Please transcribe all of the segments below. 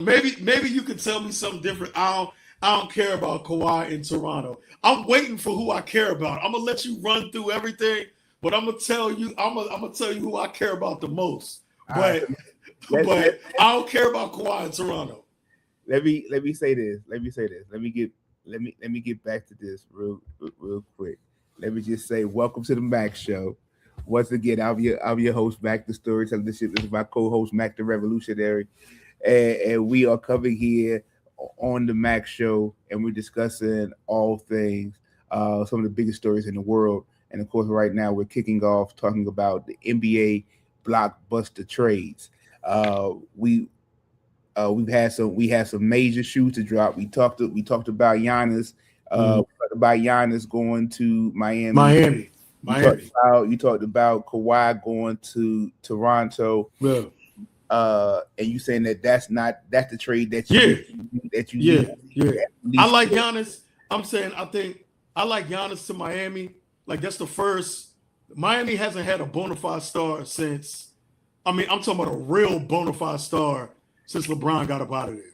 maybe you could tell me something different. I don't care about Kawhi in Toronto. I'm waiting for who I care about. I'm gonna let you run through everything, but I'm gonna tell you. I'm gonna tell you who I care about the most. But I don't care about Kawhi in Toronto. Let me say this. Let me get back to this real quick. Let me just say, welcome to the Mac Show. Once again, I'm your host, Mac the Storyteller. This is my co-host, Mac the Revolutionary, and we are coming here on the Mac Show, and we're discussing all things, some of the biggest stories in the world. And of course, right now we're kicking off talking about the NBA blockbuster trades. We had some major shoes to drop. We talked about Giannis. We talked about Giannis going to Miami. You talked about Kawhi going to Toronto. Yeah. And you saying that's the trade that you need. I like Giannis. I'm saying I like Giannis to Miami. Like that's the first. Miami hasn't had a bona fide star since. I'm talking about a real bona fide star since LeBron got up out of there.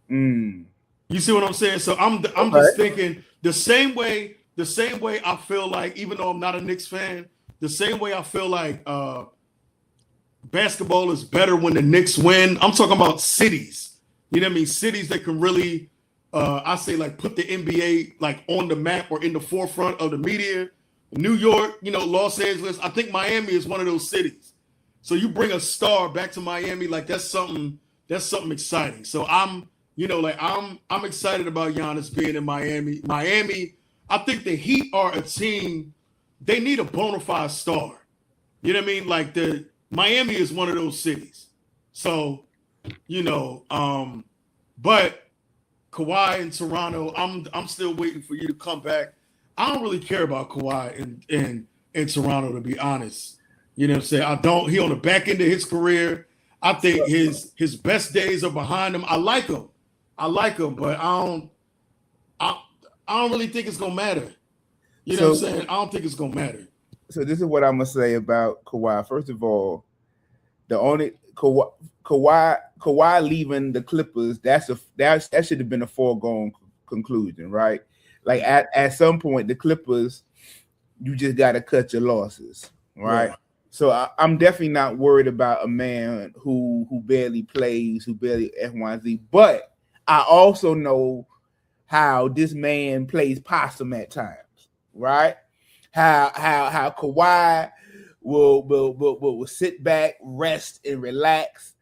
You see what I'm saying? So I'm just thinking the same way I feel like, even though I'm not a Knicks fan, the same way I feel like basketball is better when the Knicks win. I'm talking about cities. You know what I mean? Cities that can really, I say, like put the NBA like on the map or in the forefront of the media. New York, Los Angeles. I think Miami is one of those cities. So you bring a star back to Miami, like that's something exciting. So I'm excited about Giannis being in Miami. Miami, I think the Heat are a team. They need a bona fide star. You know what I mean? Like Miami is one of those cities. So, but Kawhi in Toronto, I'm still waiting for you to come back. I don't really care about Kawhi in Toronto, to be honest. You know what I'm saying? I don't. He on the back end of his career. I think his best days are behind him. I like him, but I don't really think it's gonna matter. You know what I'm saying? I don't think it's gonna matter. So this is what I'm gonna say about Kawhi. First of all, the only Kawhi leaving the Clippers, that should have been a foregone conclusion, right? Like at some point, the Clippers, you just gotta cut your losses, right? Yeah. So I'm definitely not worried about a man who barely plays, who barely F1Z. But I also know how this man plays possum at times, right? How Kawhi will sit back, rest, and relax,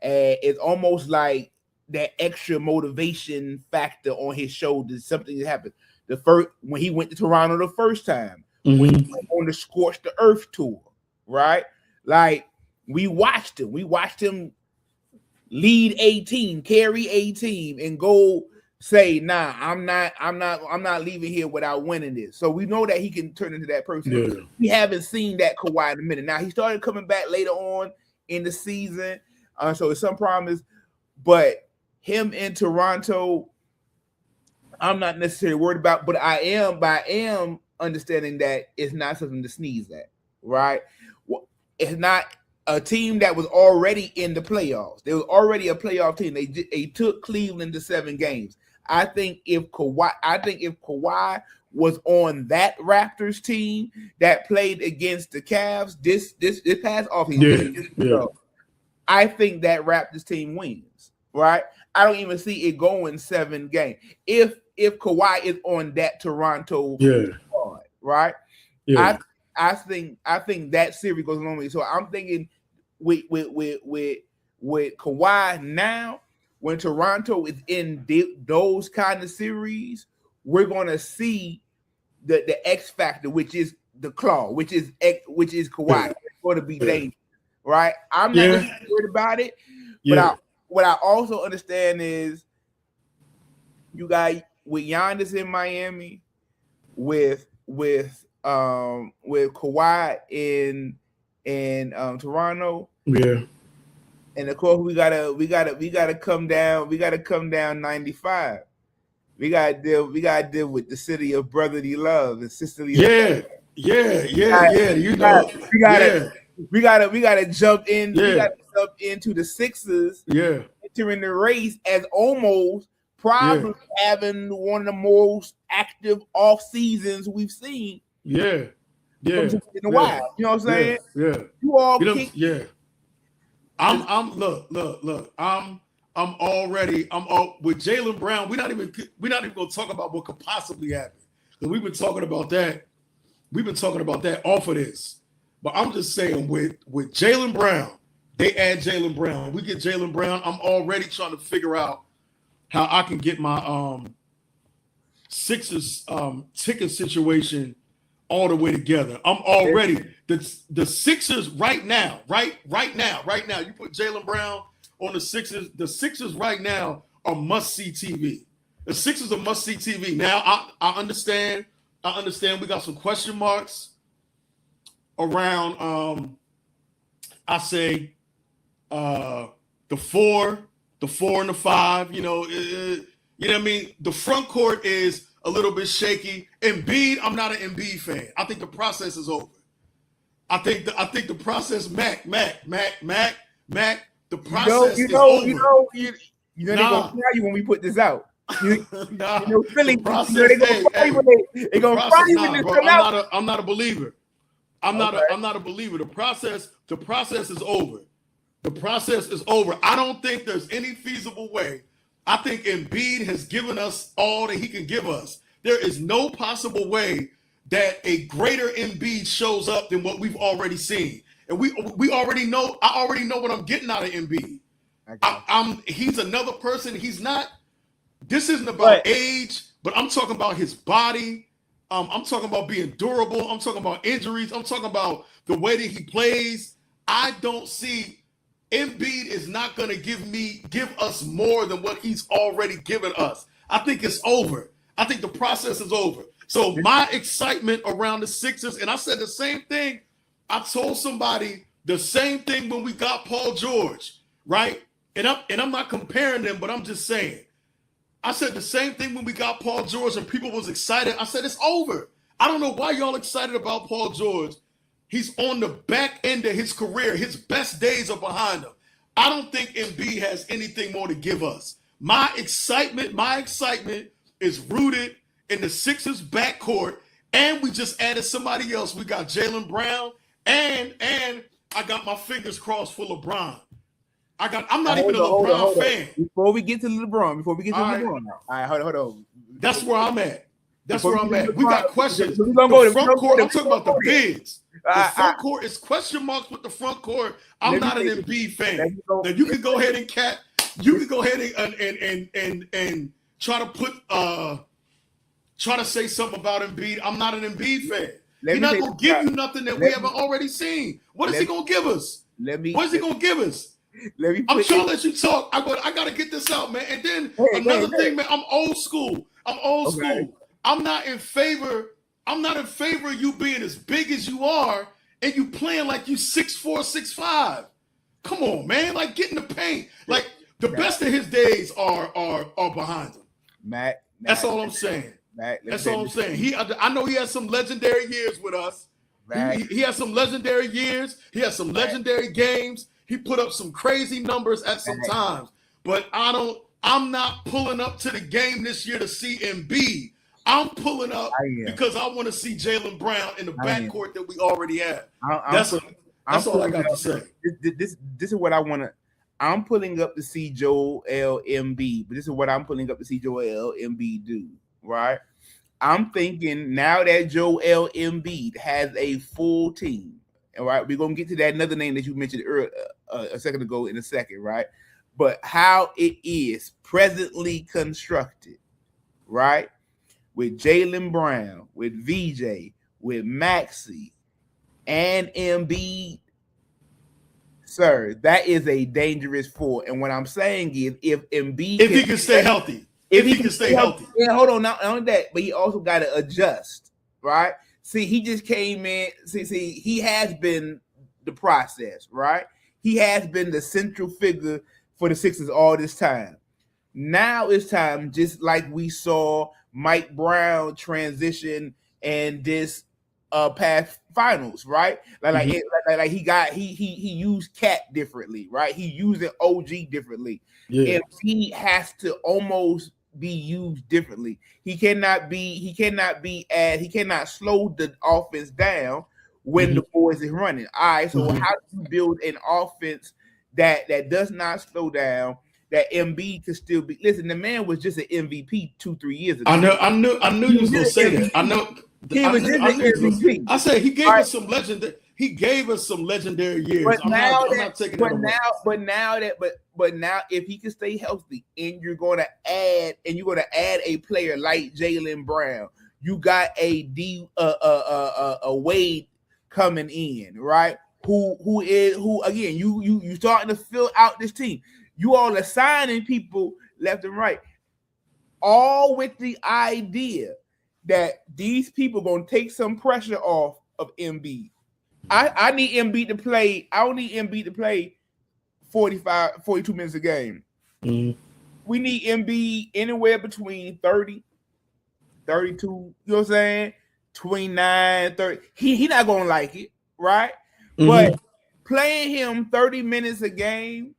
and it's almost like that extra motivation factor on his shoulders. Something that happened when he went to Toronto the first time, when he went on the Scorch the Earth tour, right? Like we watched him lead a team, carry a team, and go say, nah, I'm not leaving here without winning this. So we know that he can turn into that person. Yeah. We haven't seen that Kawhi in a minute. Now he started coming back later on in the season, so it's some promise. But him in Toronto, I'm not necessarily worried about. But I am understanding that it's not something to sneeze at, right? It's not a team that was already in the playoffs. They was already a playoff team. They took Cleveland to 7 games. I think if Kawhi was on that Raptors team that played against the Cavs this past offseason, I think that Raptors team wins, right? I don't even see it going 7 games. If Kawhi is on that Toronto squad, right? Yeah. I think that series goes a long way. So I'm thinking with Kawhi now, when Toronto is in those kind of series, we're gonna see the X factor, which is the claw, which is Kawhi. It's going to be dangerous, right? I'm not worried about it, but what I also understand is you got with Giannis in Miami, with Kawhi in Toronto, and of course we gotta come down 95. We gotta deal with the city of brotherly love and sisterly love. We gotta jump in. We gotta jump into the Sixers. entering the race as almost probably having one of the most active off seasons we've seen. Yeah. In a while. You know what I'm saying? Yeah. You all Look. I'm all with Jaylen Brown. We're not even gonna talk about what could possibly happen. Because we've been talking about that. We've been talking about that off of this. But I'm just saying with Jaylen Brown, they add Jaylen Brown. We get Jaylen Brown. I'm already trying to figure out how I can get my Sixers ticket situation all the way together. I'm already the Sixers right now. You put Jaylen Brown on the Sixers. The Sixers right now are must-see TV. The Sixers are must-see TV. Now I understand. We got some question marks around. I say the 4 and the 5. You know what I mean. The front court is a little bit shaky. Embiid, I'm not an Embiid fan. I think the process is over. I think the process, Mac. The process is over. They're gonna fry you when we put this out. Philly, the process, they're gonna fry you when this comes out. I'm not a believer. I'm not a believer. The process is over. The process is over. I don't think there's any feasible way. I think Embiid has given us all that he can give us. There is no possible way that a greater Embiid shows up than what we've already seen. And we already know. I already know what I'm getting out of Embiid. He's another person. He's not. This isn't about age, but I'm talking about his body. I'm talking about being durable. I'm talking about injuries. I'm talking about the way that he plays. I don't see. Embiid is not going to give us more than what he's already given us. I think it's over. I think the process is over. So my excitement around the Sixers, and I said the same thing. I told somebody the same thing when we got Paul George, right? And I'm not comparing them, but I'm just saying. I said the same thing when we got Paul George and people was excited. I said it's over. I don't know why y'all excited about Paul George. He's on the back end of his career. His best days are behind him. I don't think Embiid has anything more to give us. My excitement is rooted in the Sixers backcourt, and we just added somebody else. We got Jaylen Brown, and I got my fingers crossed for LeBron. I'm not even a LeBron fan. Before we get to LeBron, all right, hold on. That's where I'm at. We got questions. The front court, I'm talking about the bigs. The front court is question marks with the front court. I'm not an Embiid fan. Now you can go ahead and you can go ahead and try to put try to say something about Embiid. I'm not an Embiid fan. He's not gonna give you nothing that we haven't already seen. What is he gonna give us? What is he gonna give us? I'm trying to let you talk. I gotta get this out, man. And then another thing, man. I'm old school. I'm not in favor of you being as big as you are and you playing like you 6'4", 6'5". Come on, man. Like, get in the paint. Like, the best of his days are behind him. Matt, that's all I'm saying. That's all I'm saying. I know he has some legendary years with us. He has some legendary years. He has some legendary games. He put up some crazy numbers at some times. But I'm not pulling up to the game this year to see Embiid. I'm pulling up because I want to see Jaylen Brown in the backcourt that we already have. That's all I got to say. This is what I want to. I'm pulling up to see Joel Embiid, but this is what I'm pulling up to see Joel Embiid do. Right? I'm thinking now that Joel Embiid has a full team. All right, we're gonna get to that another name that you mentioned earlier, a second ago in a second, right? But how it is presently constructed, right? With Jaylen Brown, with VJ, with Maxey, and Embiid, sir, that is a dangerous four. And what I'm saying is, if Embiid, he can stay healthy, yeah, hold on, not only that, but he also got to adjust, right? See, he just came in. See, he has been the process, right? He has been the central figure for the Sixers all this time. Now it's time, just like we saw Mike Brown transition and this past finals, right? Like Mhm. he used Cat differently, right? He using OG differently. Yeah. And he has to almost be used differently. He cannot slow the offense down when the boys is running. All right, so how do you build an offense that does not slow down? That Embiid could still be. Listen, the man was just an MVP 2-3 years ago. I knew He you was was gonna just an say that. MVP. He was just I an knew you was gonna. MVP. I said he gave Right? us some legendary. He gave us some legendary years. But now I'm not taking that away. but now, if he can stay healthy, and you're going to add a player like Jaylen Brown, you got a Wade coming in, right? Who again? You starting to fill out this team. You all are signing people left and right, all with the idea that these people going to take some pressure off of Embiid. I need Embiid to play. I don't need Embiid to play 42 minutes a game. Mm-hmm. We need Embiid anywhere between 30, 32, you know what I'm saying? 29, 30. He not going to like it, right? Mm-hmm. But playing him 30 minutes a game,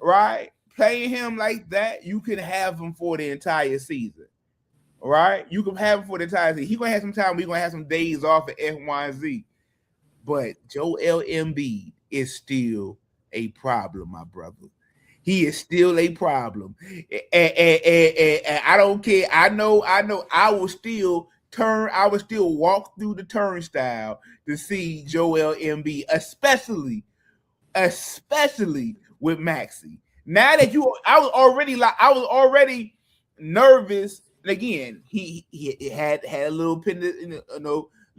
right? Playing him like that, you can have him for the entire season, right? You can have him for the entire season. He's going to have some time. We're going to have some days off at X, Y, and Z. But Joel Embiid is still a problem, my brother. He is still a problem. And I don't care. I know. I will still walk through the turnstile to see Joel Embiid, especially with Maxey. Now that I was already nervous. Again, he had a little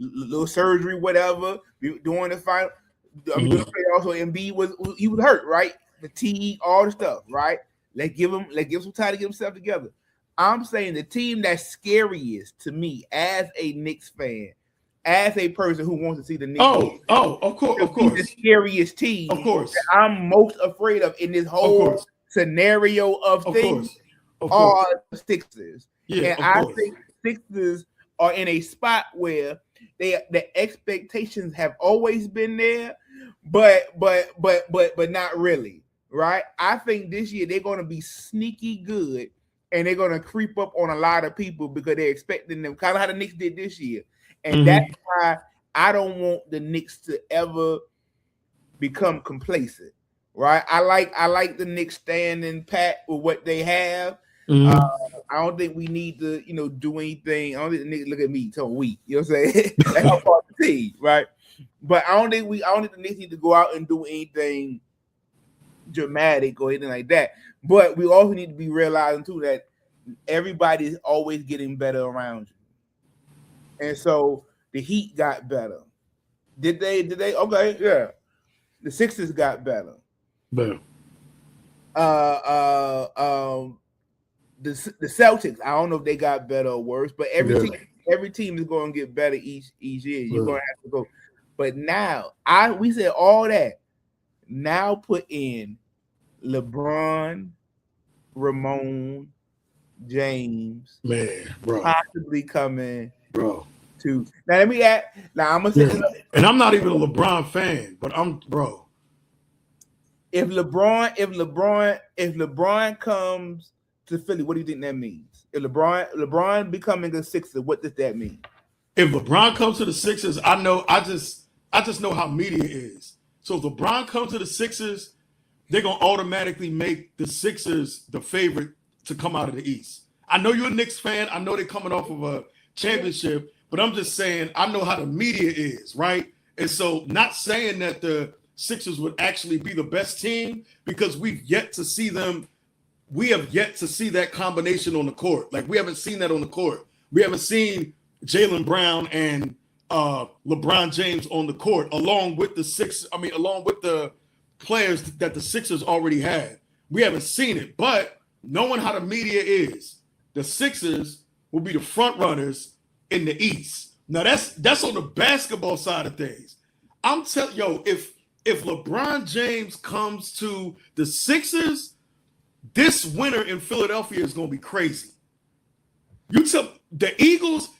little surgery, whatever, during the final. I mean, also Embiid was hurt, right? Fatigue, all the stuff, right? Let's give him some time to get himself together. I'm saying the team that's scariest to me as a Knicks fan, as a person who wants to see the Knicks. Of course. The scariest team, of course, that I'm most afraid of in this whole scenario of things are the Sixers. Yeah, and I think Sixers are in a spot where the expectations have always been there, but not really, right? I think this year they're going to be sneaky good, and they're going to creep up on a lot of people because they're expecting them, kind of how the Knicks did this year. And that's why I don't want the Knicks to ever become complacent, right? I like the Knicks standing pat with what they have. I don't think we need to, do anything. I don't think the Knicks look at me so weak. You know what I'm saying? That's how part of the team, right? But I don't think the Knicks need to go out and do anything dramatic or anything like that. But we also need to be realizing too that everybody's always getting better around you. And so the Heat got better. Did they? Okay, yeah. The Sixers got better. Better. The Celtics, I don't know if they got better or worse, but every team is going to get better each year. You're going to have to go. But now, we said all that. Now put in LeBron, Ramon, James, man, bro, possibly coming, bro. To now, let me add. Now I'm gonna say, and I'm not even a LeBron fan, but bro. If LeBron comes to Philly, what do you think that means? If LeBron becoming a Sixer, what does that mean? If LeBron comes to the Sixers, I just know how media is. So if LeBron comes to the Sixers, they're gonna automatically make the Sixers the favorite to come out of the East. I know you're a Knicks fan. I know they're coming off of a championship, but I'm just saying I know how the media is, right? And so not saying that the Sixers would actually be the best team because we've yet to see them. We have yet to see that combination on the court. Like we haven't seen that on the court. We haven't seen Jaylen Brown and LeBron James on the court along with the players that the Sixers already had. We haven't seen it, but knowing how the media is, the Sixers will be the front runners in the East. Now that's on the basketball side of things. I'm telling if LeBron James comes to the Sixers, this winter in Philadelphia is going to be crazy. You tell the Eagles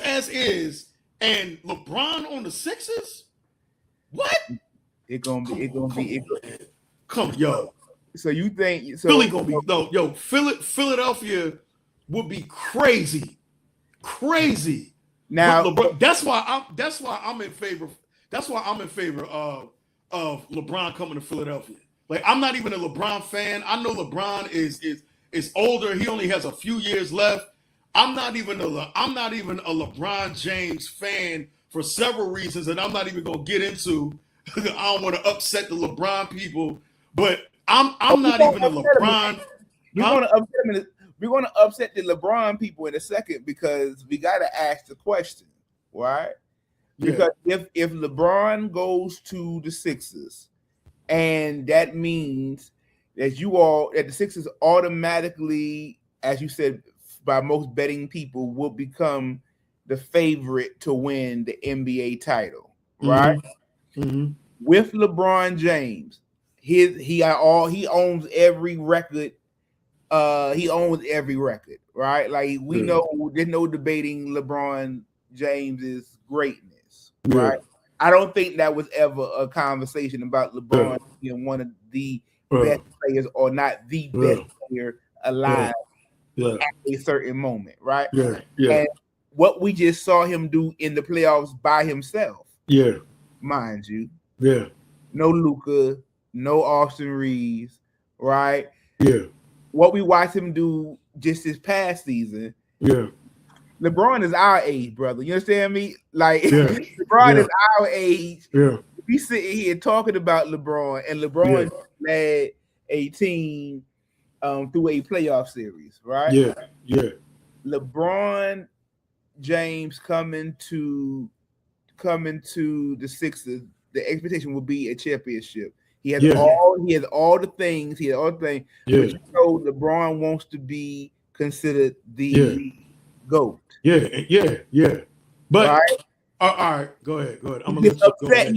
as is and LeBron on the Sixers. What? Come on, yo. So you think Philly gonna be Philadelphia would be crazy. Now that's why I'm in favor. That's why I'm in favor of LeBron coming to Philadelphia. Like, I'm not even a LeBron fan. I know LeBron is older. He only has a few years left. I'm not even a LeBron James fan for several reasons that I'm not even gonna get into. I don't want to upset the LeBron people, but I'm not even a LeBron. We're gonna upset the LeBron people in a second because we gotta ask the question, right? Because if LeBron goes to the Sixers, and that means that the Sixers automatically, as you said, by most betting people, will become the favorite to win the NBA title, right? Mm-hmm. With LeBron James, he owns every record. He owns every record, right? Like, we know there's no debating LeBron James's greatness, right? I don't think that was ever a conversation about LeBron being one of the best players or not the best player alive at a certain moment, right? And what we just saw him do in the playoffs by himself, mind you, no Luka, no Austin Reeves, right? What we watched him do just this past season, LeBron is our age, brother. You understand me? Like, LeBron is our age. We sitting here talking about LeBron, and LeBron led a team through a playoff series, right? LeBron James coming to the Sixers, the expectation will be a championship. He has all the things. But you know, LeBron wants to be considered the GOAT. But right? All right, go ahead. I'm He gets upset.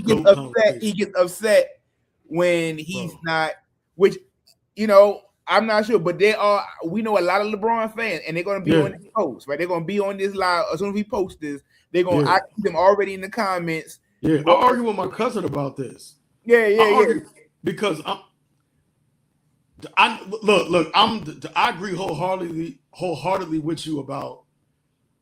He gets upset when he's not. Which, you know, I'm not sure, but we know a lot of LeBron fans, and they're going to be on this post, right? They're going to be on this live as soon as we post this. They're going. I see them already in the comments. I argue with my cousin about this. Because I agree wholeheartedly with you about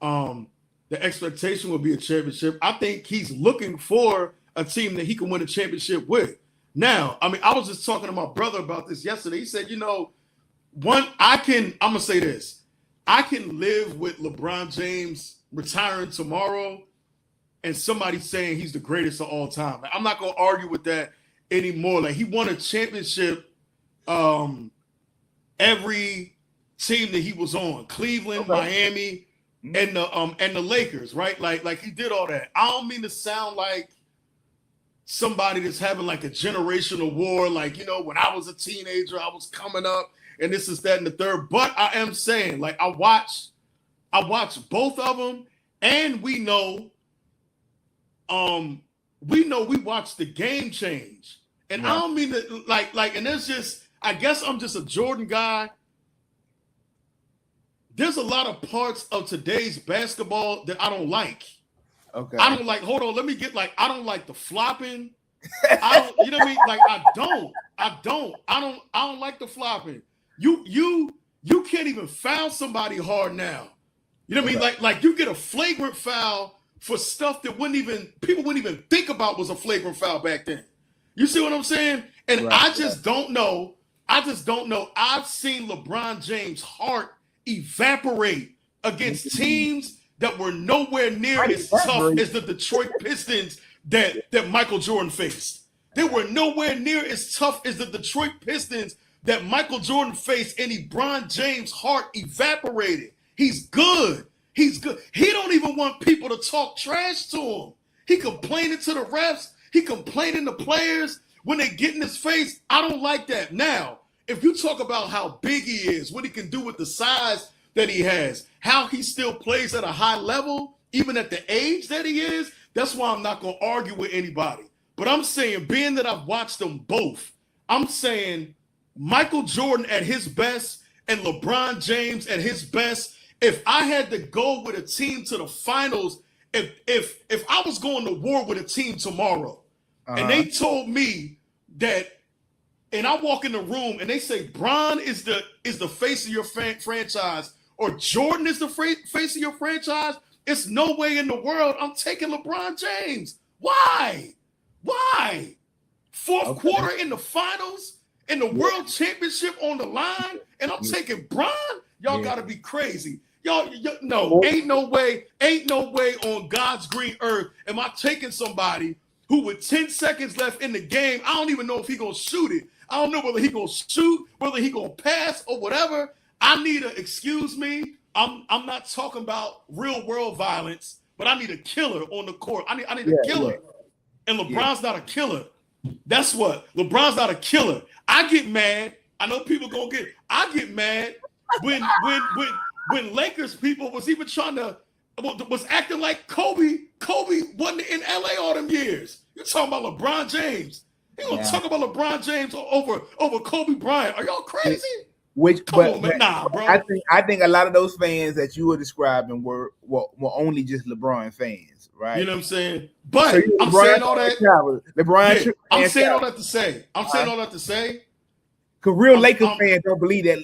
the expectation will be a championship. I think he's looking for a team that he can win a championship with. Now, I mean, I was just talking to my brother about this yesterday. He said, you know, I'm gonna say this. I can live with LeBron James retiring tomorrow and somebody saying he's the greatest of all time. I'm not gonna argue with that anymore. Like, he won a championship every team that he was on. Cleveland, Miami, and the Lakers, right? Like he did all that. I don't mean to sound like somebody that's having like a generational war, like, you know, when I was a teenager, I was coming up and this is that and the third. But I am saying, like, I watched both of them, and we know we watched the game change. And I don't mean to like, and there's just, I guess I'm just a Jordan guy. There's a lot of parts of today's basketball that I don't like. Okay. I don't like, hold on, let me get like, I don't like the flopping. I don't, you know what I mean? Like, I don't like the flopping. You can't even foul somebody hard now. You know what I mean? Like you get a flagrant foul for stuff that people wouldn't even think about was a flagrant foul back then. You see what I'm saying? And I just don't know. I've seen LeBron James' heart evaporate against teams that were nowhere near as tough as the Detroit Pistons that Michael Jordan faced. They were nowhere near as tough as the Detroit Pistons that Michael Jordan faced, and LeBron James' heart evaporated. He's good. He don't even want people to talk trash to him. He complaining to the refs. He complaining to players when they get in his face. I don't like that. Now, if you talk about how big he is, what he can do with the size that he has, how he still plays at a high level, even at the age that he is, that's why I'm not going to argue with anybody. But I'm saying, being that I've watched them both, I'm saying Michael Jordan at his best and LeBron James at his best, if I had to go with a team to the finals if I was going to war with a team tomorrow, and they told me that, and I walk in the room and they say Bron is the face of your franchise, or Jordan is the face of your franchise, it's no way in the world I'm taking LeBron James. Why? Fourth quarter in the finals, in the world championship on the line, and I'm taking Bron? Y'all gotta be crazy. Y'all, no, ain't no way on God's green earth am I taking somebody who with 10 seconds left in the game, I don't even know if he gonna shoot it. I don't know whether he gonna shoot, whether he gonna pass or whatever. I need a, excuse me, I'm not talking about real world violence, but I need a killer on the court. I need a killer. And LeBron's not a killer. That's what. LeBron's not a killer. I get mad. I know people gonna get, I get mad when Lakers people was even trying to, was acting like Kobe wasn't in LA all them years. You're talking about LeBron James. You gonna talk about LeBron James over Kobe Bryant? Are y'all crazy? Come on, man. Nah, bro. I think a lot of those fans that you were describing were only just LeBron fans, right? You know what I'm saying? But so I'm saying all that. LeBron. I'm saying all that to say. Because real Lakers fans don't believe that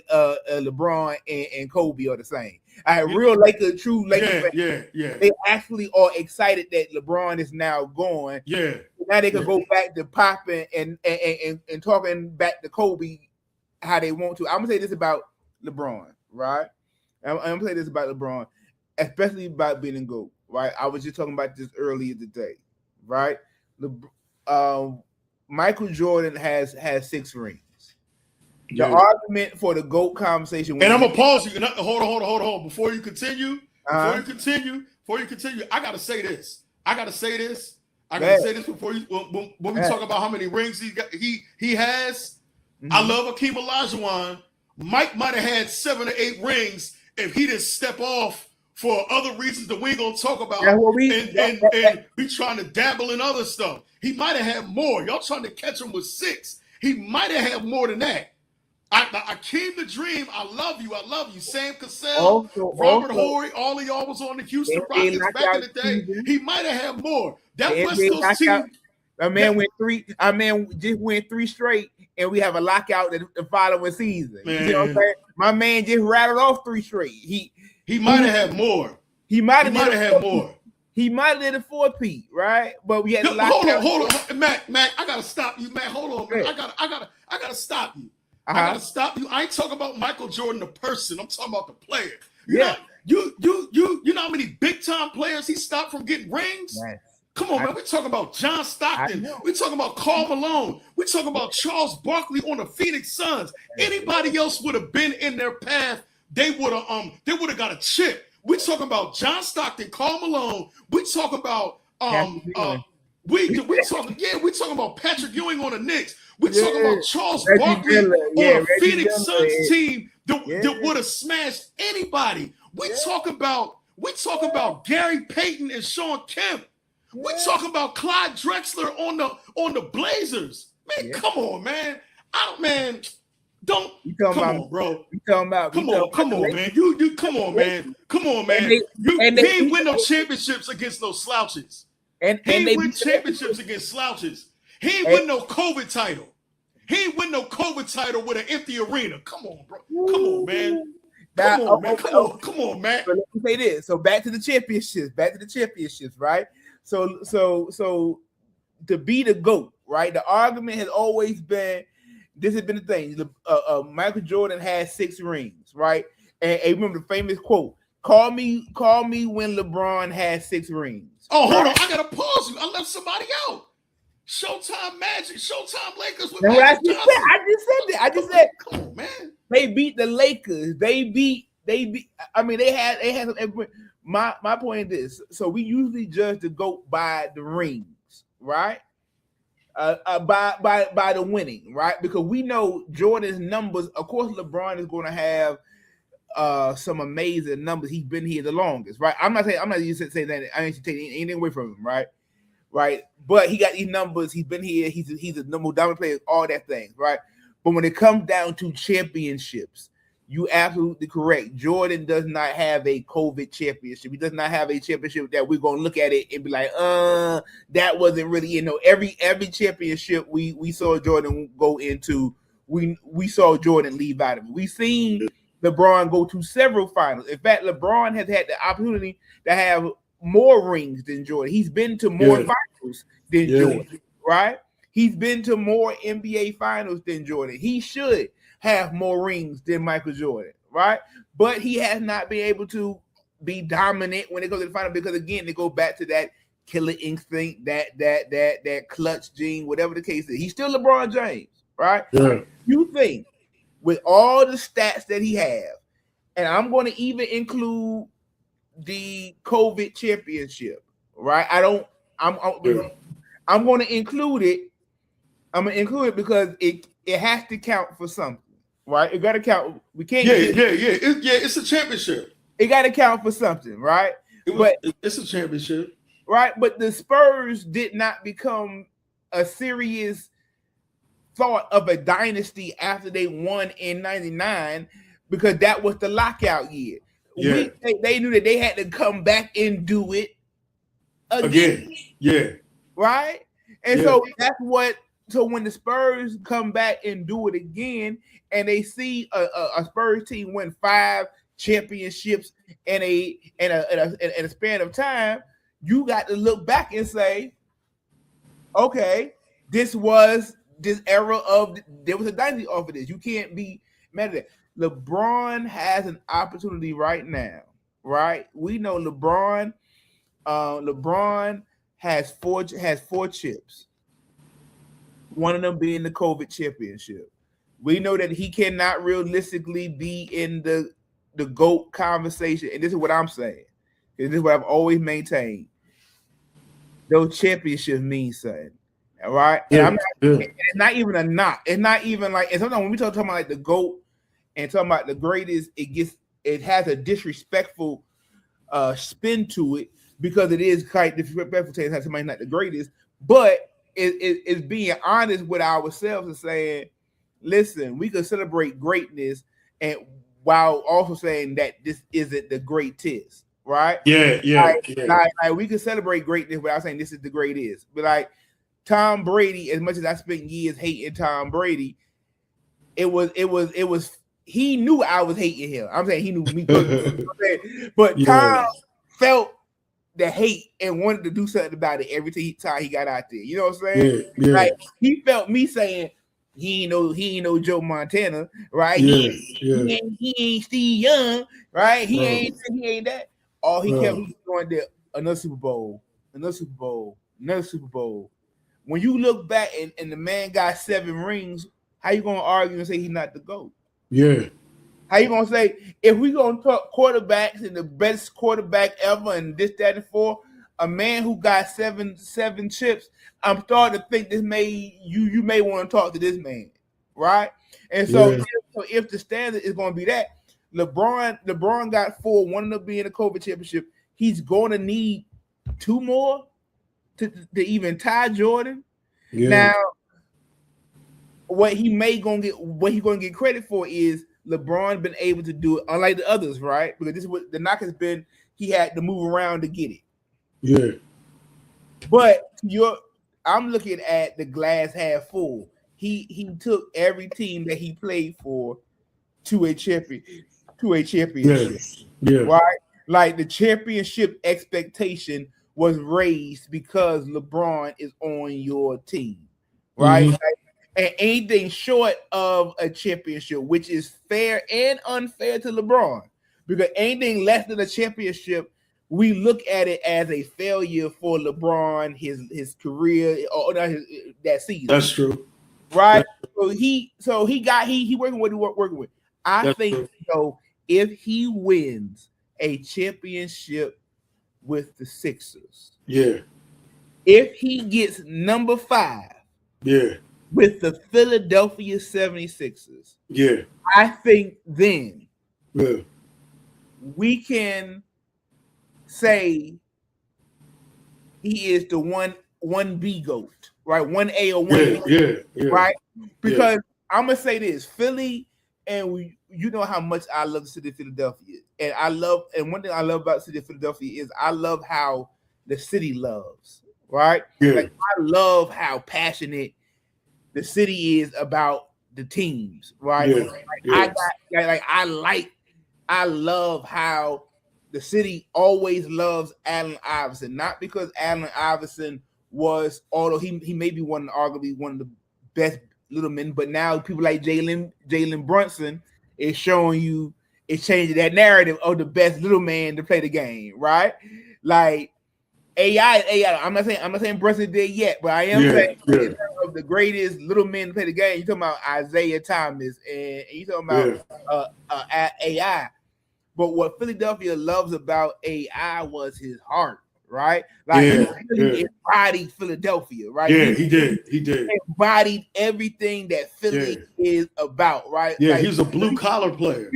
LeBron and Kobe are the same. Real Lakers, true Lakers fans, they actually are excited that LeBron is now gone. Yeah. Now they can go back to popping and talking back to Kobe how they want to. I'm gonna say this about LeBron, right? I'm gonna say this about LeBron, especially about being a GOAT, right? I was just talking about this earlier today, right? Michael Jordan has 6 rings. The argument for the GOAT conversation, and I'm gonna pause you. Hold on. Before you continue, I gotta say this. Before you, when we talk about how many rings he has. I love Akeem Olajuwon. Mike might have had 7 or 8 rings if he didn't step off for other reasons that we ain't gonna talk about. And we trying to dabble in other stuff. He might have had more. Y'all trying to catch him with 6. He might have had more than that. Akeem the Dream, I love you. Sam Cassell, Robert Horry, all of y'all was on the Houston Rockets back in the day. He might have had more. That West Coast team. A man just went 3 straight, and we have a lockout the following season. Man. You know what I'm saying? My man just rattled off 3 straight. He might have had more. He might have had more. He might have did a 4-peat, right? But we had to hold on, Mac. I gotta stop you, Mac. Hold on, man. I gotta stop you. I gotta stop you. I ain't talking about Michael Jordan, the person. I'm talking about the player. You know how many big time players he stopped from getting rings? Yes. Come on, man. We're talking about John Stockton. We're talking about Karl Malone. We're talking about Charles Barkley on the Phoenix Suns. Anybody else would have been in their path, they would have got a chip. We're talking about John Stockton, Karl Malone. We're talking about we're talking about Patrick Ewing on the Knicks. We're talking about Charles Barkley on a Phoenix Suns team that would have smashed anybody. We talk about Gary Payton and Sean Kemp. We're talking about Clyde Drexler on the Blazers. Man, come on, man. Come on, bro. Come on, man. You come on, man. Come on, man. He ain't win no championships against no slouches. He ain't win championships against slouches. He ain't win no COVID title. He ain't win no COVID title with an empty arena. Come on, bro. Come on, man. Come on, man. So let me say this. So back to the championships, right? So to be the GOAT, right? The argument has always been, this has been the thing. Michael Jordan has 6 rings, right? And remember the famous quote: "Call me when LeBron has 6 rings." Oh, hold on, I gotta pause you. I left somebody out. Showtime Magic, Showtime Lakers. I just said. Come on, man. They beat the Lakers. They beat. I mean, they had. My point is this. So we usually judge the GOAT by the rings, right? By the winning, right? Because we know Jordan's numbers. Of course, LeBron is going to have some amazing numbers. He's been here the longest, right? I'm not just saying that. I ain't take anything away from him, right? Right. But he got these numbers. He's been here. He's a number dominant player. All that things, right? But when it comes down to championships, You absolutely correct. Jordan does not have a COVID championship. He does not have a championship that we're gonna look at it and be like, that wasn't really, every championship we saw Jordan go into, we saw Jordan leave out of it. We've seen LeBron go to several finals. In fact, LeBron has had the opportunity to have more rings than Jordan. He's been to more finals than Jordan, right? He's been to more NBA finals than Jordan. He should have more rings than Michael Jordan, right? But he has not been able to be dominant when it goes to the final because, again, they go back to that killer instinct, that clutch gene, whatever the case is. He's still LeBron James, right? Yeah. You think with all the stats that he has, and I'm going to even include the COVID championship, right? I'm going to include it. I'm going to include it because it has to count for something, right? It got to count. We can't. It's a championship. It got to count for something, right? It's a championship, right? But the Spurs did not become a serious thought of a dynasty after they won in '99 because that was the lockout year. Yeah. They knew that they had to come back and do it again. Yeah. Right? And so that's what. So when the Spurs come back and do it again, and they see a Spurs team win 5 championships in a span of time, you got to look back and say, okay, this was this era of there was a dynasty off of this. You can't be mad at it. LeBron has an opportunity right now, right? We know LeBron has four chips. One of them being the COVID championship. We know that he cannot realistically be in the GOAT conversation. And this is what I'm saying. This is what I've always maintained. Those championships mean something. All right? And it's not even a knock. It's not even like, and sometimes when we talk about like the GOAT and talking about the greatest, it has a disrespectful spin to it because it is quite disrespectful to say somebody's not the greatest. But it's being honest with ourselves and saying, listen, we can celebrate greatness and while also saying that this isn't the greatest, right? Like we can celebrate greatness without saying this is the greatest. But like Tom Brady, as much as I spent years hating Tom Brady, it was he knew I was hating him. I'm saying he knew me personally. But Tom felt the hate and wanted to do something about it every time he got out there. You know what I'm saying? Like he felt me saying he ain't no Joe Montana, right? He ain't Steve Young, right? He ain't that. All he kept doing there, another Super Bowl. When you look back and the man got 7 rings, how you gonna argue and say he's not the GOAT? Yeah. How you gonna say if we gonna talk quarterbacks and the best quarterback ever and this, that, and 4, a man who got seven chips, I'm starting to think you may want to talk to this man, right? And so if the standard is gonna be that, LeBron got 4, one of them being a COVID championship, he's gonna need 2 more to even tie Jordan. Yeah. Now, what he gonna get credit for is LeBron been able to do it, unlike the others, right? Because this is what the knock has been. He had to move around to get it. Yeah. But I'm looking at the glass half full. He took every team that he played for to a championship. Yeah. Right? Like the championship expectation was raised because LeBron is on your team. Right? Mm-hmm. And anything short of a championship, which is fair and unfair to LeBron, because anything less than a championship, we look at it as a failure for LeBron, his career, or that season. That's true, right? That's true. So he working with working with. I think so. If he wins a championship with the Sixers, if he gets number 5, with the Philadelphia 76ers, I think then we can say he is the 1B GOAT, right? 1A or 1B, right? Because I'm gonna say this: Philly you know how much I love the city of Philadelphia, and one thing I love about the city of Philadelphia is I love how the city loves, right? Yeah. Like I love how passionate the city is about the teams, right? Yeah. I love how the city always loves Allen Iverson, not because Allen Iverson was, although he may be arguably one of the best little men, but now people like Jalen Brunson is showing you, it's changing that narrative of the best little man to play the game, right? Like AI. I'm not saying Brunson did yet, but I am saying in terms of the greatest little men to play the game. You talking about Isaiah Thomas, and you talking about AI. But what Philadelphia loves about AI was his heart, right? Like he embodied Philadelphia, right? Yeah, he did. Embodied everything that Philly is about, right? Yeah, like, he was a blue collar player.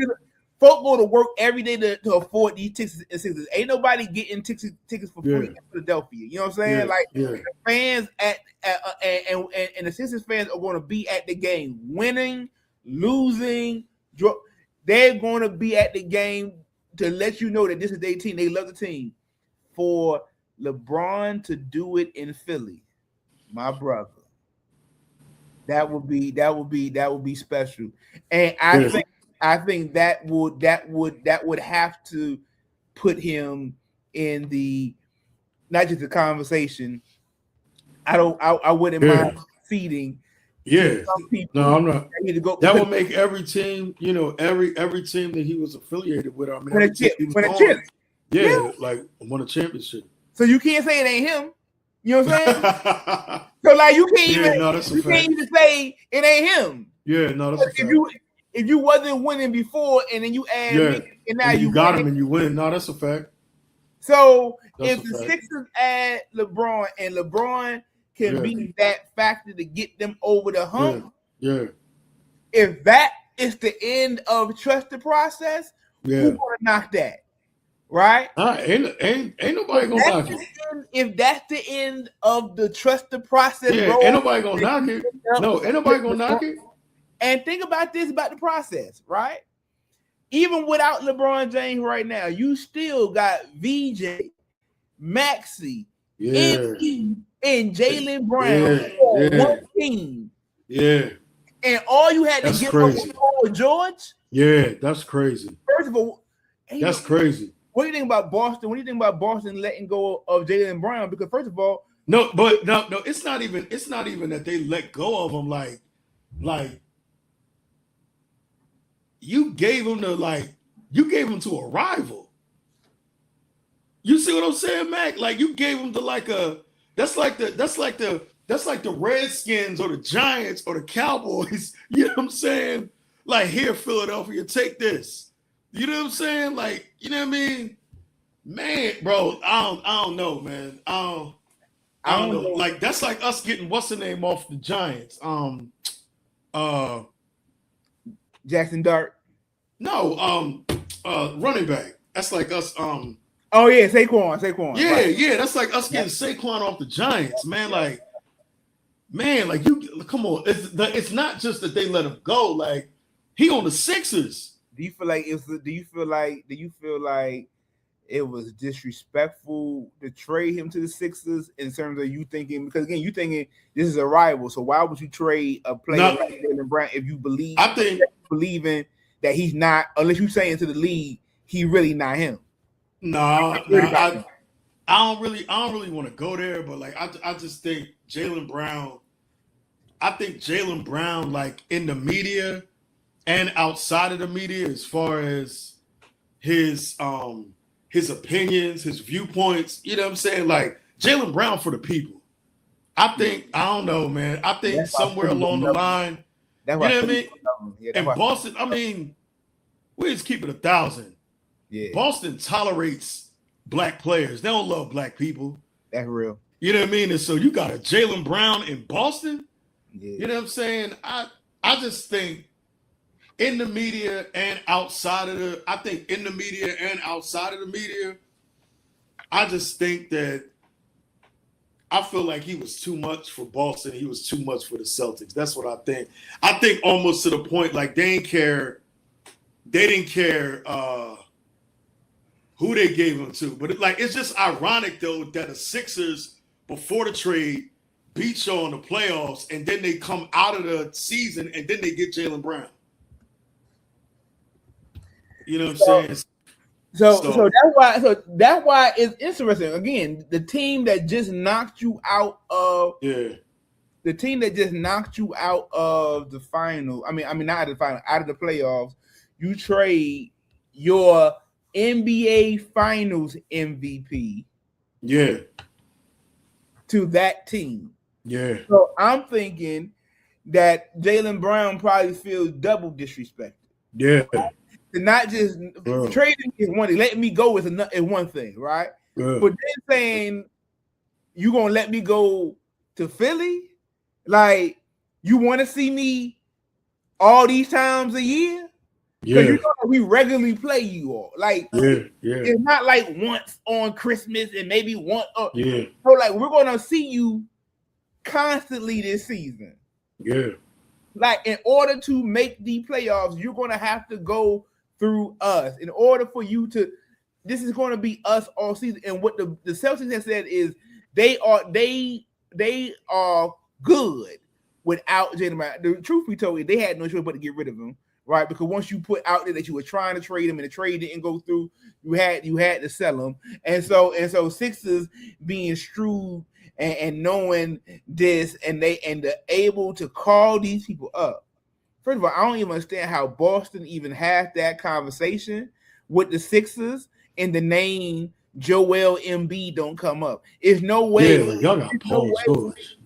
Folk go to work every day to afford these tickets and Sixers. Ain't nobody getting tickets for free in Philadelphia. You know what I'm saying? The fans and the Sixers fans are going to be at the game, winning, losing. They're going to be at the game to let you know that this is their team. They love the team. For LeBron to do it in Philly, my brother, that would be special. And I think that would have to put him in the, not just the conversation. I wouldn't mind feeding. Some people. No, I'm not. That would make every team, every team that he was affiliated with. I mean, win a chip. Yeah, like won a championship. So you can't say it ain't him. You know what I'm saying? So like you can't even say it ain't him. Yeah, no, that's a fact. If you wasn't winning before and then you add me, and now you got him and you win. No, that's a fact. So if the Sixers add LeBron and LeBron can be that factor to get them over the hump, if that is the end of trust the process, who's gonna knock that? Right? Ain't nobody gonna knock it. If that's the end of the trust the process, ain't nobody gonna knock it. No, ain't nobody gonna knock it. And think about this about the process, right? Even without LeBron James right now, you still got VJ, Maxey, and Jaylen Brown on one team. Yeah. And all you had to get was Paul George. Yeah, that's crazy. First of all, that's crazy. What do you think about Boston? What do you think about Boston letting go of Jaylen Brown? Because first of all, no, it's not even that they let go of him. Like you gave him to a rival. You see what I'm saying, Mac? Like you gave him to that's like the Redskins or the Giants or the Cowboys. You know what I'm saying? Like, here, Philadelphia, take this. You know what I'm saying? Like, you know what I mean? Man, bro, I don't know, man. I don't know. Like, that's like us getting what's the name off the Giants? Jackson Dart. No, running back. That's like us. Oh yeah, Saquon. Yeah, right. That's like us getting Saquon off the Giants, man. Like you come on. It's not just that they let him go. Like he on the Sixers. Do you feel like it was disrespectful to trade him to the Sixers in terms of you thinking, because again, you thinking this is a rival, so why would you trade a player like Jaylen Brown if you believing that he's not, unless you saying to the league he really not him? I don't really want to go there, but like I just think Jaylen Brown. I think Jaylen Brown, like in the media and outside of the media, as far as his opinions, his viewpoints, you know what I'm saying? Like Jaylen Brown for the people. I don't know, man. I think somewhere along the line, you know what I mean? And Boston, I mean, we just keep it 1,000. Yeah. Boston tolerates black players. They don't love black people. That's real. You know what I mean? And so you got a Jaylen Brown in Boston. Yeah. You know what I'm saying? I just think in the media and outside of the media, I just think that I feel like he was too much for Boston. He was too much for the Celtics. That's what I think. I think almost to the point like they didn't care. They didn't care who they gave him to. But it's just ironic though that the Sixers before the trade beat y'all in the playoffs, and then they come out of the season and then they get Jaylen Brown. You know what I'm saying? So that's why it's interesting. Again, the team that just knocked you out of the team that just knocked you out of the final. I mean not out of the final, out of the playoffs. You trade your NBA Finals MVP, to that team. Yeah. So I'm thinking that Jaylen Brown probably feels double disrespected. Yeah. To not just trading is one thing, letting me go is one thing, right? But then saying you gonna let me go to Philly, like you want to see me all these times a year? Yeah, you know we regularly play you all. Like it's not like once on Christmas and maybe once. So like we're gonna see you constantly this season. Yeah. Like in order to make the playoffs, you're gonna have to go through us. In order for you to, this is going to be us all season. And what the Celtics have said is they are good without Jaylen Brown. The truth be told, they had no choice but to get rid of him, right? Because once you put out there that you were trying to trade him and the trade didn't go through, you had to sell him. And so Sixers being shrewd and knowing this, and they're able to call these people up. First of all, I don't even understand how Boston even had that conversation with the Sixers and the name Joel Embiid don't come up. There's no way. Yeah, y'all got Paul George.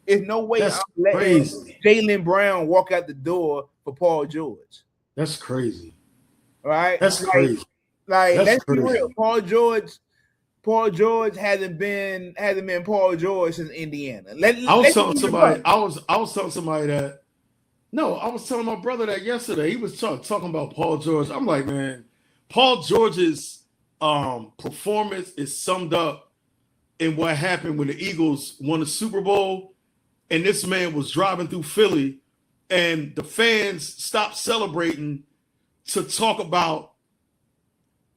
There's no way I'm letting Jaylen Brown walk out the door for Paul George. That's crazy. Right? That's crazy. Let's be real. Paul George hasn't been Paul George since Indiana. I was telling somebody that. No, I was telling my brother that yesterday. He was talking about Paul George. I'm like, man, Paul George's performance is summed up in what happened when the Eagles won the Super Bowl, and this man was driving through Philly, and the fans stopped celebrating to talk about,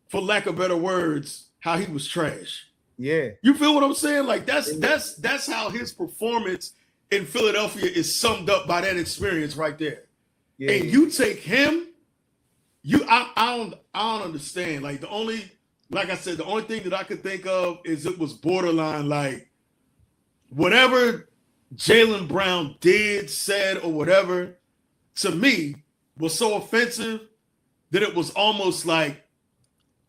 for lack of better words, how he was trash. Yeah, you feel what I'm saying? Like that's how his performance in Philadelphia is summed up by that experience right there. Yeah. And you take him, I don't understand. Like the only thing that I could think of is it was borderline like whatever Jaylen Brown did, said, or whatever, to me was so offensive that it was almost like,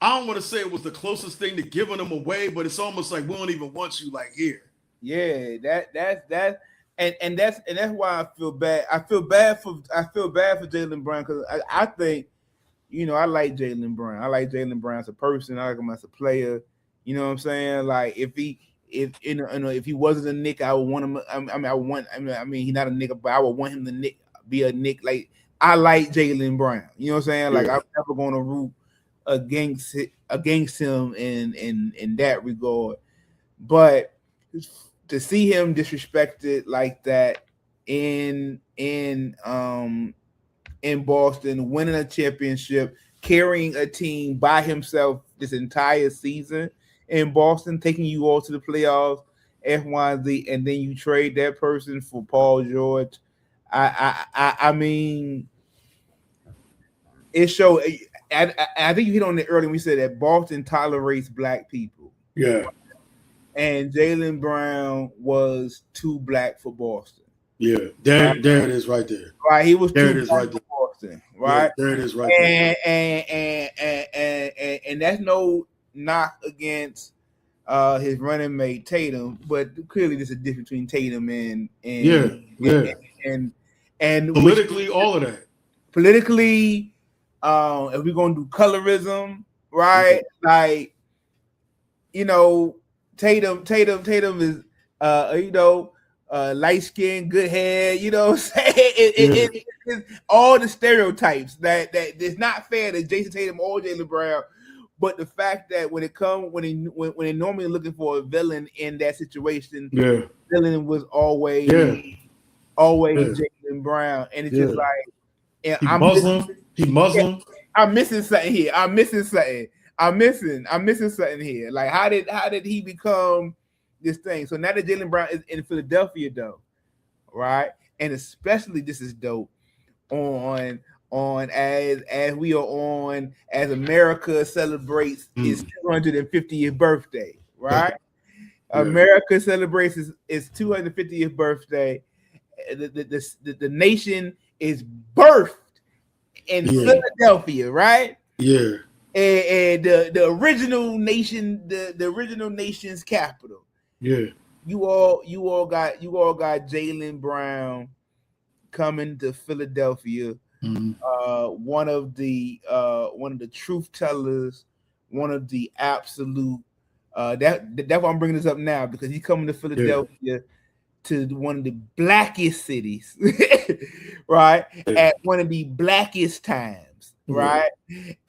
I don't want to say it was the closest thing to giving them away, but it's almost like we don't even want you like here. Yeah, that's and that's why I feel bad. I feel bad for Jaylen Brown because I think, I like Jaylen Brown. I like Jaylen Brown as a person. I like him as a player. You know what I'm saying? Like if he wasn't a Knick, I would want him. He's not a Knick, but I would want him to be a Knick. Like I like Jaylen Brown. You know what I'm saying? Like I'm never going to root against him in that regard. But to see him disrespected like that in Boston, winning a championship, carrying a team by himself this entire season in Boston, taking you all to the playoffs, F1Z, and then you trade that person for Paul George. I mean, it showed. I think you hit on it earlier when we said that Boston tolerates black people. Yeah. And Jaylen Brown was too black for Boston. Yeah, there it is right there. Right, he was there. Too it is black right there. For Boston. Right, there it is right there. And that's no knock against his running mate Tatum, but clearly there's a difference between Tatum and politically all of that. Politically, if we're gonna do colorism, right? Mm-hmm. Like, Tatum is light skin, good hair, what I'm saying? It's all the stereotypes that it's not fair that Jason Tatum or Jaylen Brown, But the fact that when they normally looking for a villain in that situation, villain was always Jaylen Brown, and it's just like, and he Muslim. Yeah, I'm missing something here. I'm missing something here. Like, how did he become this thing? So now that Jaylen Brown is in Philadelphia, though, right? And especially this is dope on as we are on as America celebrates its 250th birthday, right? America celebrates its 250th birthday. The nation is birthed in Philadelphia, right? Yeah. And the original nation, the original nation's capital. Yeah. You all got Jaylen Brown coming to Philadelphia. One of the truth tellers, one of the absolute that's why I'm bringing this up now, because he's coming to Philadelphia to one of the blackest cities, right? At one of the blackest times, right?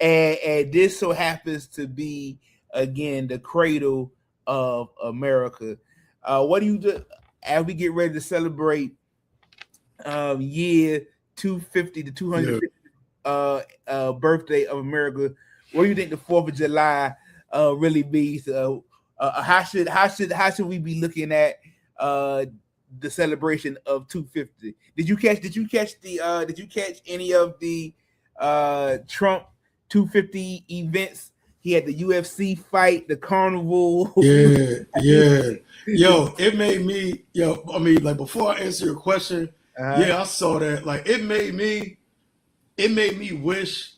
And this so happens to be again the cradle of America. What do you do as we get ready to celebrate year 250 to 250 birthday of America? What do you think the 4th of July really means? How should we be looking at the celebration of 250? Did you catch any of the Trump 250 events? He had the UFC fight, the carnival. Yeah. Yo, it made me, I mean, like, before I answer your question, I saw that. Like, it made me wish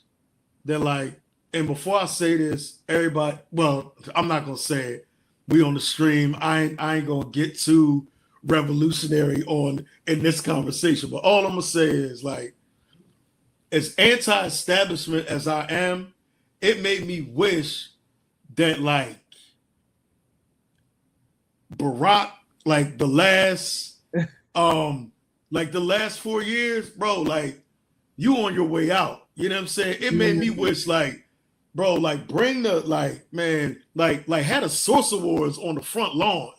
that, like, and before I say this, everybody, well, I'm not gonna say it. We on the stream. I ain't gonna get too revolutionary in this conversation, but all I'm gonna say is, like, as anti-establishment as I am, it made me wish that, like, Barack, like the last 4 years, bro, like, you on your way out. You know what I'm saying? It made me wish, like, bro, like, bring the, like, man, like had a Source Awards on the front lawn.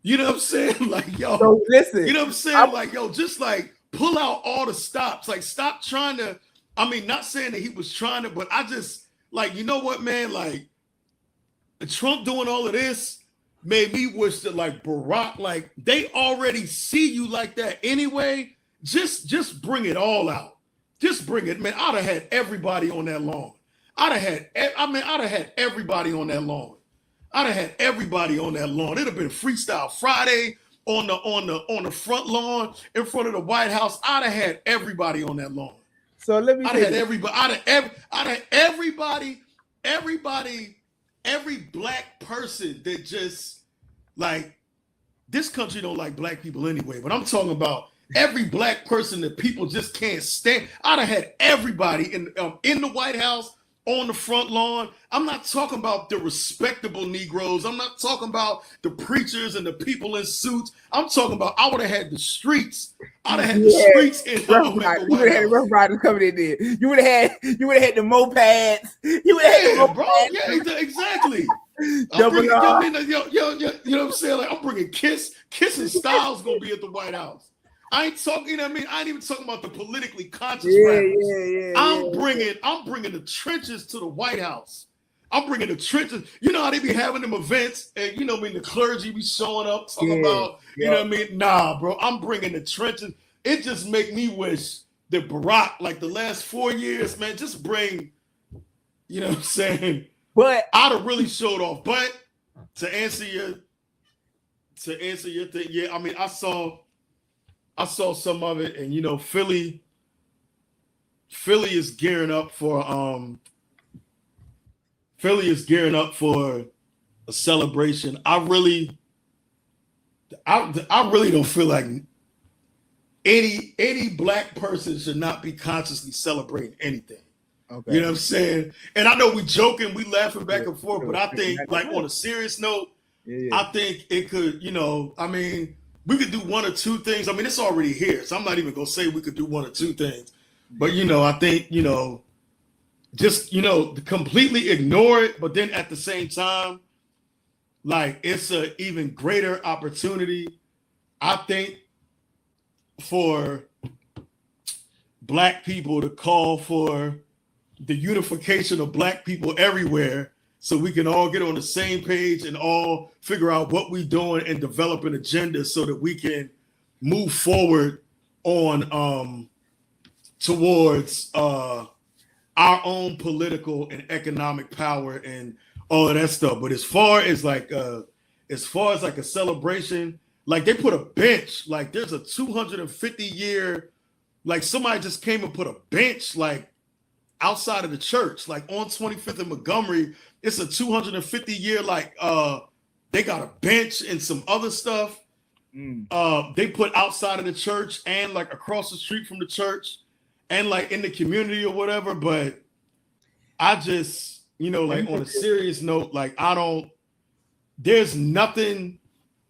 You know what I'm saying? Like, yo, so listen, you know what I'm saying? Like, yo, just like pull out all the stops. Like, stop trying to, I mean, not saying that he was trying to, but I just, like, you know what, man? Like, Trump doing all of this made me wish that, like, Barack, like, they already see you like that anyway. Just bring it all out. Just bring it, man. I'd have had everybody on that lawn. I'd have had everybody on that lawn. I'd have had everybody on that lawn. It'd have been Freestyle Friday on the front lawn in front of the White House. I'd have had everybody on that lawn. So let me. I'd have everybody, every black person that just, like, this country don't like black people anyway. But I'm talking about every black person that people just can't stand. I'd have had everybody in the White House, on the front lawn. I'm not talking about the respectable Negroes. I'm not talking about the preachers and the people in suits. I'm talking about, I would have had the streets. I'd have had the streets in the White House. You would have had the Rough Riders coming in there. You would have had the mopeds. You would have had the mopeds. Bro. Yeah, exactly. You know what I'm saying? Like, I'm bringing Kiss and Styles gonna be at the White House. I ain't talking, you know what I mean? I ain't even talking about the politically conscious rappers. I'm bringing the trenches to the White House. I'm bringing the trenches. You know how they be having them events, and you know what I mean, the clergy be showing up talking about, you know what I mean? Nah, bro, I'm bringing the trenches. It just make me wish that Barack, like the last 4 years, man, just bring, you know what I'm saying? But I'd have really showed off. But to answer your thing, yeah, I mean, I saw some of it, and you know, Philly is gearing up for a celebration. I really don't feel like any black person should not be consciously celebrating anything. Okay. You know what I'm saying? And I know we joking, we laughing back and forth, but I think, like, on a serious note, I think it could, you know, I mean, we could do one or two things. I mean, it's already here, so I'm not even gonna say we could do one or two things. But you know, I think, you know, just, completely ignore it. But then at the same time, like, it's an even greater opportunity, I think, for Black people to call for the unification of Black people everywhere, so we can all get on the same page and all figure out what we're doing and develop an agenda so that we can move forward on towards our own political and economic power and all of that stuff. But as far as like a celebration, like they put a bench, like there's a 250-year, like somebody just came and put a bench like outside of the church, like on 25th and Montgomery. It's a 250-year, like they got a bench and some other stuff. They put outside of the church and like across the street from the church and like in the community or whatever. But I just, like on a serious note, like there's nothing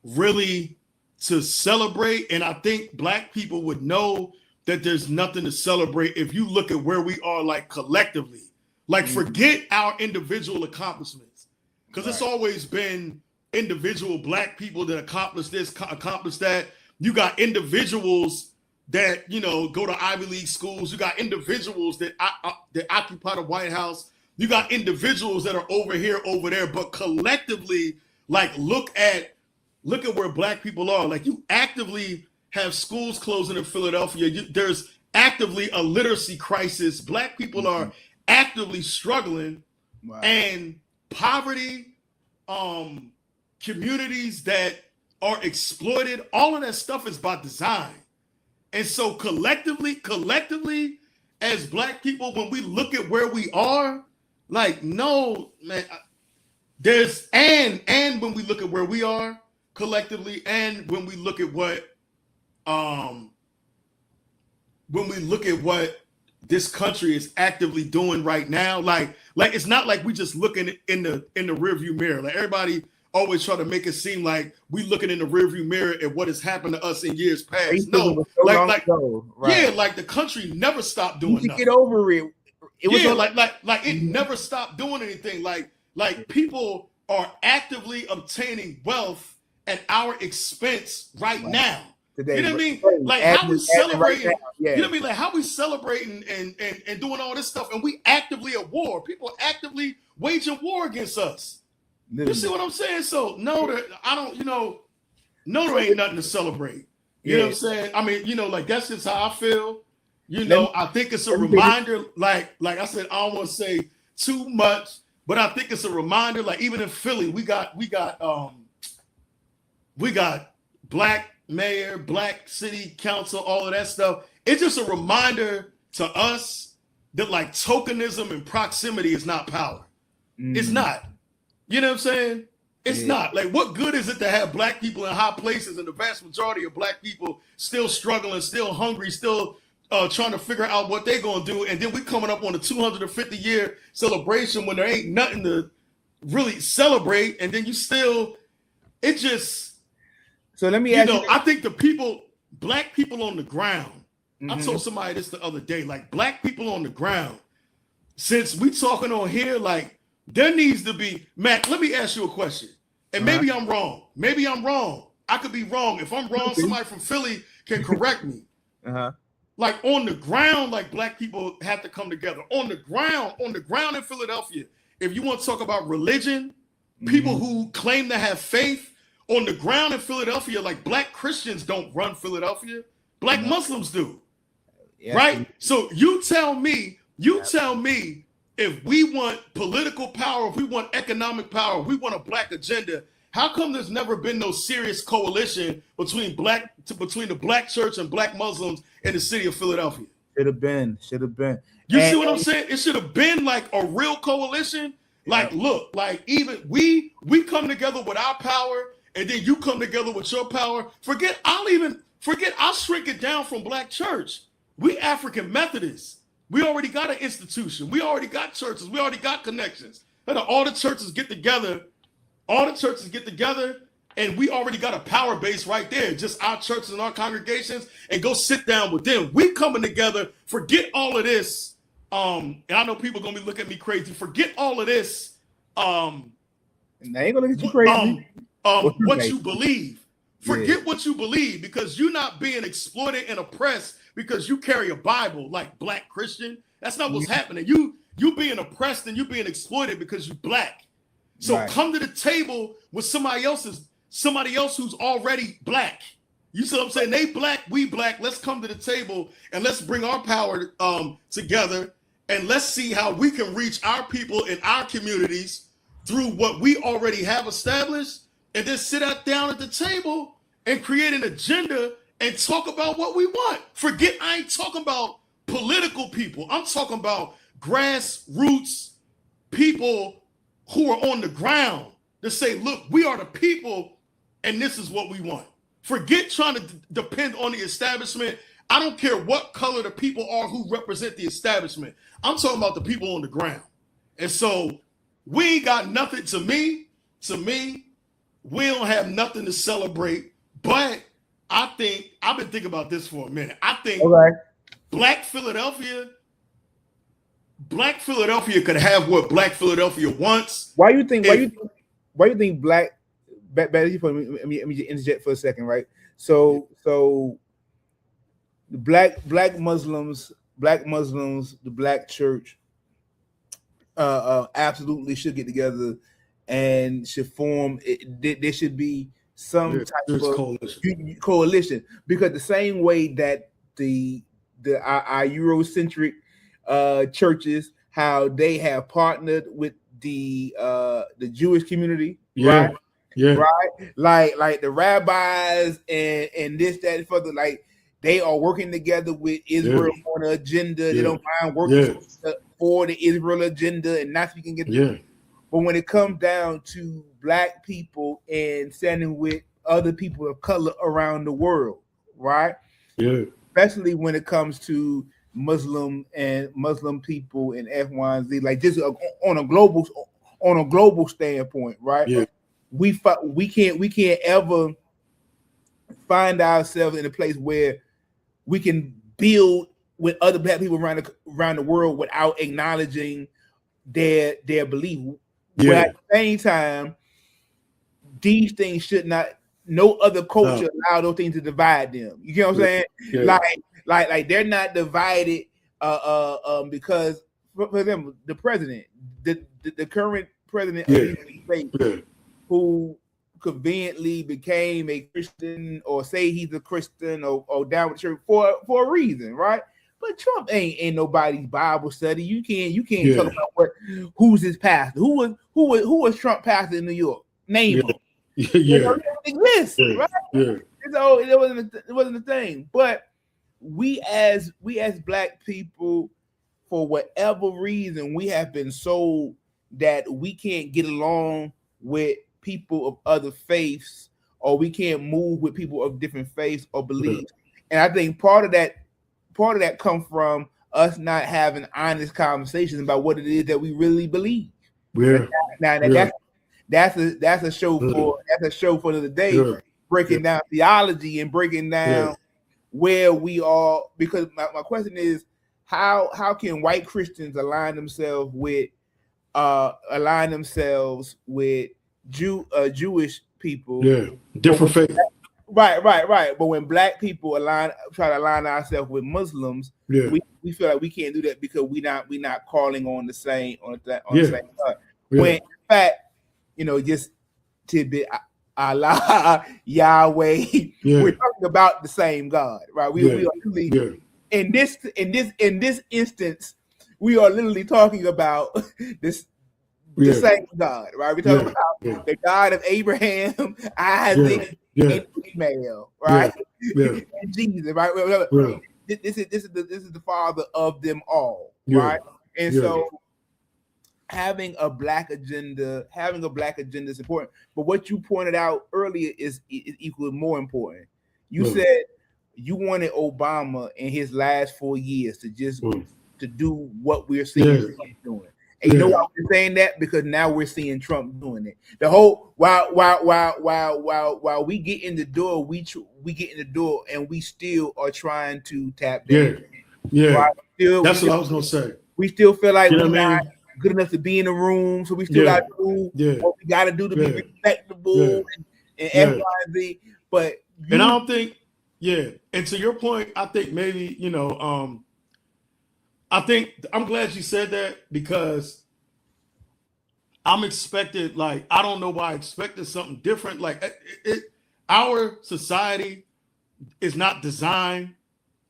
really to celebrate. And I think Black people would know that there's nothing to celebrate if you look at where we are, like collectively. Like forget our individual accomplishments, because it's always been individual Black people that accomplish this, accomplish that. You got individuals that, go to Ivy League schools. You got individuals that occupy the White House. You got individuals that are over here, over there. But collectively, like look at where Black people are. Like you actively have schools closing in Philadelphia. There's actively a literacy crisis. Black people are actively struggling. Wow. And poverty, communities that are exploited, all of that stuff is by design. And so collectively, as Black people, when we look at where we are, like, no, man, and when we look at where we are collectively, and when we look at what this country is actively doing right now, like it's not like we just looking in the rearview mirror. Like everybody always try to make it seem like we looking in the rearview mirror at what has happened to us in years past. No, like the country never stopped doing nothing. Get over it. It never stopped doing anything. Like people are actively obtaining wealth at our expense right now. Today, you know what I mean? Like how we celebrating, right you know what I mean? Like how we celebrating and doing all this stuff, and we actively at war. People actively waging war against us. Literally. You see what I'm saying? So no, there ain't nothing to celebrate. You know what I'm saying? I mean, like that's just how I feel. I think it's a reminder, like I said, I don't want to say too much, but I think it's a reminder, like even in Philly, we got Black mayor, Black city council, all of that stuff. It's just a reminder to us that like tokenism and proximity is not power. It's not. You know what I'm saying? It's not. Like, what good is it to have Black people in high places and the vast majority of Black people still struggling, still hungry, still trying to figure out what they're going to do, and then we coming up on a 250-year celebration when there ain't nothing to really celebrate, and then so let me ask you, I think Black people on the ground, I told somebody this the other day, like Black people on the ground, since we talking on here, like there needs to be, Matt, let me ask you a question. And maybe I'm wrong. I could be wrong. If I'm wrong, somebody from Philly can correct me. Like on the ground, like Black people have to come together. On the ground in Philadelphia, if you want to talk about religion, people who claim to have faith, on the ground in Philadelphia, like Black Christians don't run Philadelphia. Black Muslims do. Right? So you tell me if we want political power, if we want economic power, if we want a Black agenda, how come there's never been no serious coalition between the Black church and Black Muslims in the city of Philadelphia? Should have been. You see what I'm saying? It should have been like a real coalition. Like, look, like even we come together with our power, and then you come together with your power. I'll shrink it down from Black church. We African Methodists. We already got an institution. We already got churches. We already got connections. All the churches get together, and we already got a power base right there. Just our churches and our congregations, and go sit down with them. We coming together. Forget all of this and I know people are gonna be looking at me crazy. Forget all of this. And they ain't gonna get you crazy. What you believe. Forget what you believe, because you're not being exploited and oppressed because you carry a Bible like Black Christian. That's not what's happening. You being oppressed and you being exploited because you Black. So come to the table with somebody else who's already Black. You see what I'm saying? They Black, we Black. Let's come to the table and let's bring our power together, and let's see how we can reach our people in our communities through what we already have established, and then sit down at the table and create an agenda and talk about what we want. Forget, I ain't talking about political people. I'm talking about grassroots people who are on the ground to say, look, we are the people and this is what we want. Forget trying to depend on the establishment. I don't care what color the people are who represent the establishment. I'm talking about the people on the ground. And so we ain't got nothing, to me, we don't have nothing to celebrate. But I think, I've been thinking about this for a minute. I think Black Philadelphia could have what Black Philadelphia wants. Why you think Black? Let me interject for a second, right? So the black Muslims, the Black church, absolutely should get together and should form. There should be some type of coalition, because the same way that our Eurocentric churches, how they have partnered with the Jewish community, right? Yeah. Right. Like the rabbis and this, that, and further, like they are working together with Israel on an agenda. They don't mind working for the Israel agenda and not speaking against But when it comes down to Black people and standing with other people of color around the world, right? Yeah. Especially when it comes to Muslim people and F1Z, like just on a global standpoint, right? Yeah. We can't ever find ourselves in a place where we can build with other Black people around the world without acknowledging their belief. Yeah. But at the same time, these things should not. No other culture allow those things to divide them. You get what I'm saying? Yeah. Like they're not divided because for them, the president, the current president of the United States, who conveniently became a Christian or say he's a Christian or down with the church for a reason, right? But Trump ain't nobody's Bible study. You can't talk about who's his pastor. Who was Trump pastor in New York? Name him. It don't exist, right? Yeah. So it wasn't a thing. But we as Black people, for whatever reason, we have been sold that we can't get along with people of other faiths, or we can't move with people of different faiths or beliefs. And I think part of that comes from us not having honest conversations about what it is that we really believe. That's a show for the day, breaking down theology and breaking down where we are. Because my question is, how can white Christians align themselves with Jewish people? Yeah, different faith. Right. But when Black people try to align ourselves with Muslims, we feel like we can't do that because we not calling on the same the same God. When in fact, just tidbit, Allah, Yahweh, we're talking about the same God, right? We are literally in this instance, we are literally talking about this. The same God, right? We're talking about the God of Abraham, Isaac, and Ishmael, right? And Jesus, right? This is the Father of them all, right? And so having a Black agenda is important. But what you pointed out earlier is equally more important. You said you wanted Obama in his last 4 years to just to do what we're seeing Trump doing. And you know why we're saying that? Because now we're seeing Trump doing it. The whole while we get in the door, we get in the door, and we still are trying to tap that. That's what I was gonna say. We still feel like You know we're what I not mean? good enough to be in the room, so we still got to do what we got to do to be respectable and X, Y, and Z. But and I don't think, and to your point, I think maybe, I think I'm glad you said that because I'm expected, like, I don't know why I expected something different. Like, our society is not designed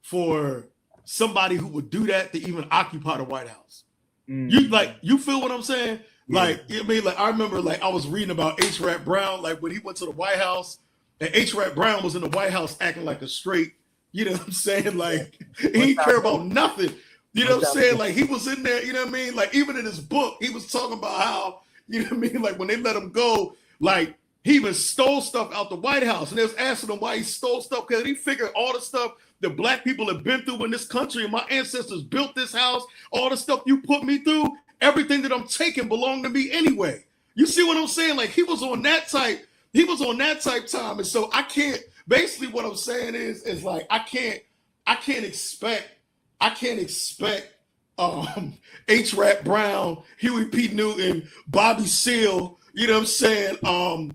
for somebody who would do that to even occupy the White House. You feel what I'm saying? Yeah. Like, I mean, like, I remember, like, I was reading about H. Rat Brown, like, when he went to the White House, and H. Rat Brown was in the White House acting like a straight, you know what I'm saying? Like, he didn't care about nothing. You know what I'm saying? Like, he was in there, you know what I mean? Like, even in his book, he was talking about how, you know what I mean? Like, when they let him go, like, he even stole stuff out the White House. And they was asking him why he stole stuff, because he figured all the stuff that black people have been through in this country, and my ancestors built this house, all the stuff you put me through, everything that I'm taking belonged to me anyway. You see what I'm saying? Like, he was on that type time. And so I can't, basically what I'm saying is like, I can't expect H. Rat Brown, Huey P. Newton, Bobby Seale, you know what I'm saying? You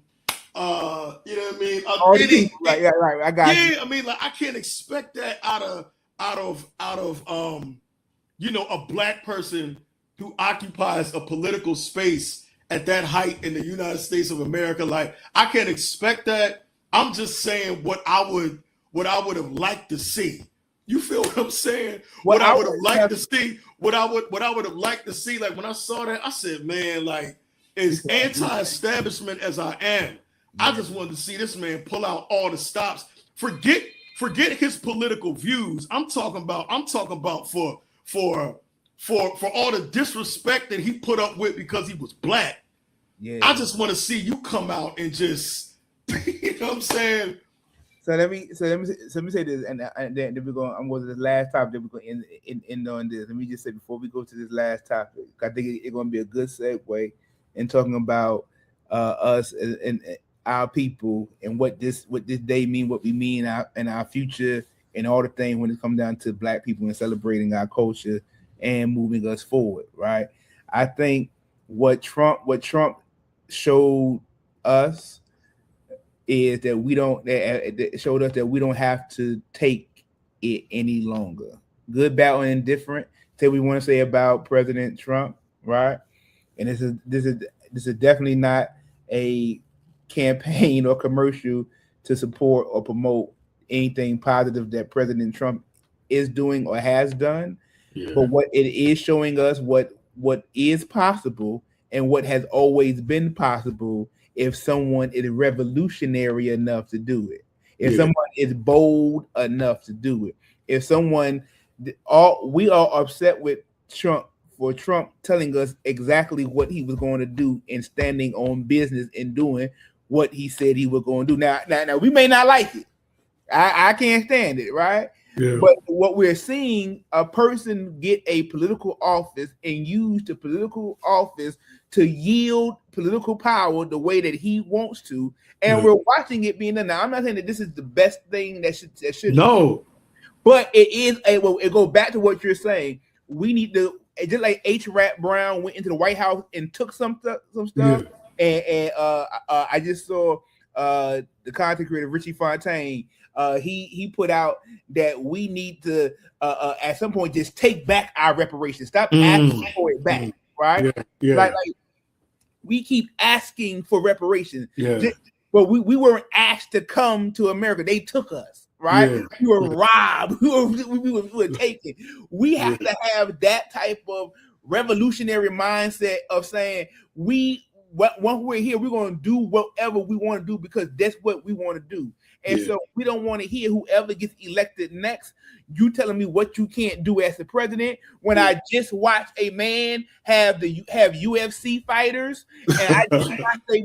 know what I mean? Right. I got you. I mean, like, I can't expect that out of a black person who occupies a political space at that height in the United States of America. Like, I can't expect that. I'm just saying what I would have liked to see. You feel what I'm saying? What I would have liked to see. What I would have liked to see. Like, when I saw that, I said, man, like, as anti-establishment as I am, I just wanted to see this man pull out all the stops. Forget his political views. I'm talking about for all the disrespect that he put up with because he was black. Yeah. I just want to see you come out and just, you know what I'm saying? So let me say this, and then we're going. I'm going to the last topic. Then we're going to end on this. Let me just say before we go to this last topic, I think it's going to be a good segue in talking about us and our people and what this day mean, what we mean in our future, and all the things when it comes down to black people and celebrating our culture and moving us forward. Right? I think what Trump showed us is that that showed us that we don't have to take it any longer. Good, bad, and indifferent. Say we want to say about President Trump, right? And this is definitely not a campaign or commercial to support or promote anything positive that President Trump is doing or has done. Yeah. But what it is showing us what is possible and what has always been possible if someone is revolutionary enough to do it, if someone is bold enough to do it, if someone, we are upset with Trump for Trump telling us exactly what he was going to do and standing on business and doing what he said he was going to do. Now we may not like it. I can't stand it, right? Yeah. But what we're seeing, a person get a political office and use the political office to yield political power the way that he wants to, and we're watching it being done. Now, I'm not saying that this is the best thing that should no, but it is it goes back to what you're saying. We need to, just like H. Rat Brown went into the White House and took some stuff, and I just saw the content creator Richie Fontaine. He put out that we need to at some point just take back our reparations. Stop asking for it back, right? Yeah. Like we keep asking for reparations. Yeah. But we weren't asked to come to America. They took us, right? Yeah. We were robbed. We were taken. We have to have that type of revolutionary mindset of saying once we're here, we're going to do whatever we want to do because that's what we want to do. And so we don't want to hear whoever gets elected next, you telling me what you can't do as the president when I just watched a man have UFC fighters, and I just watched a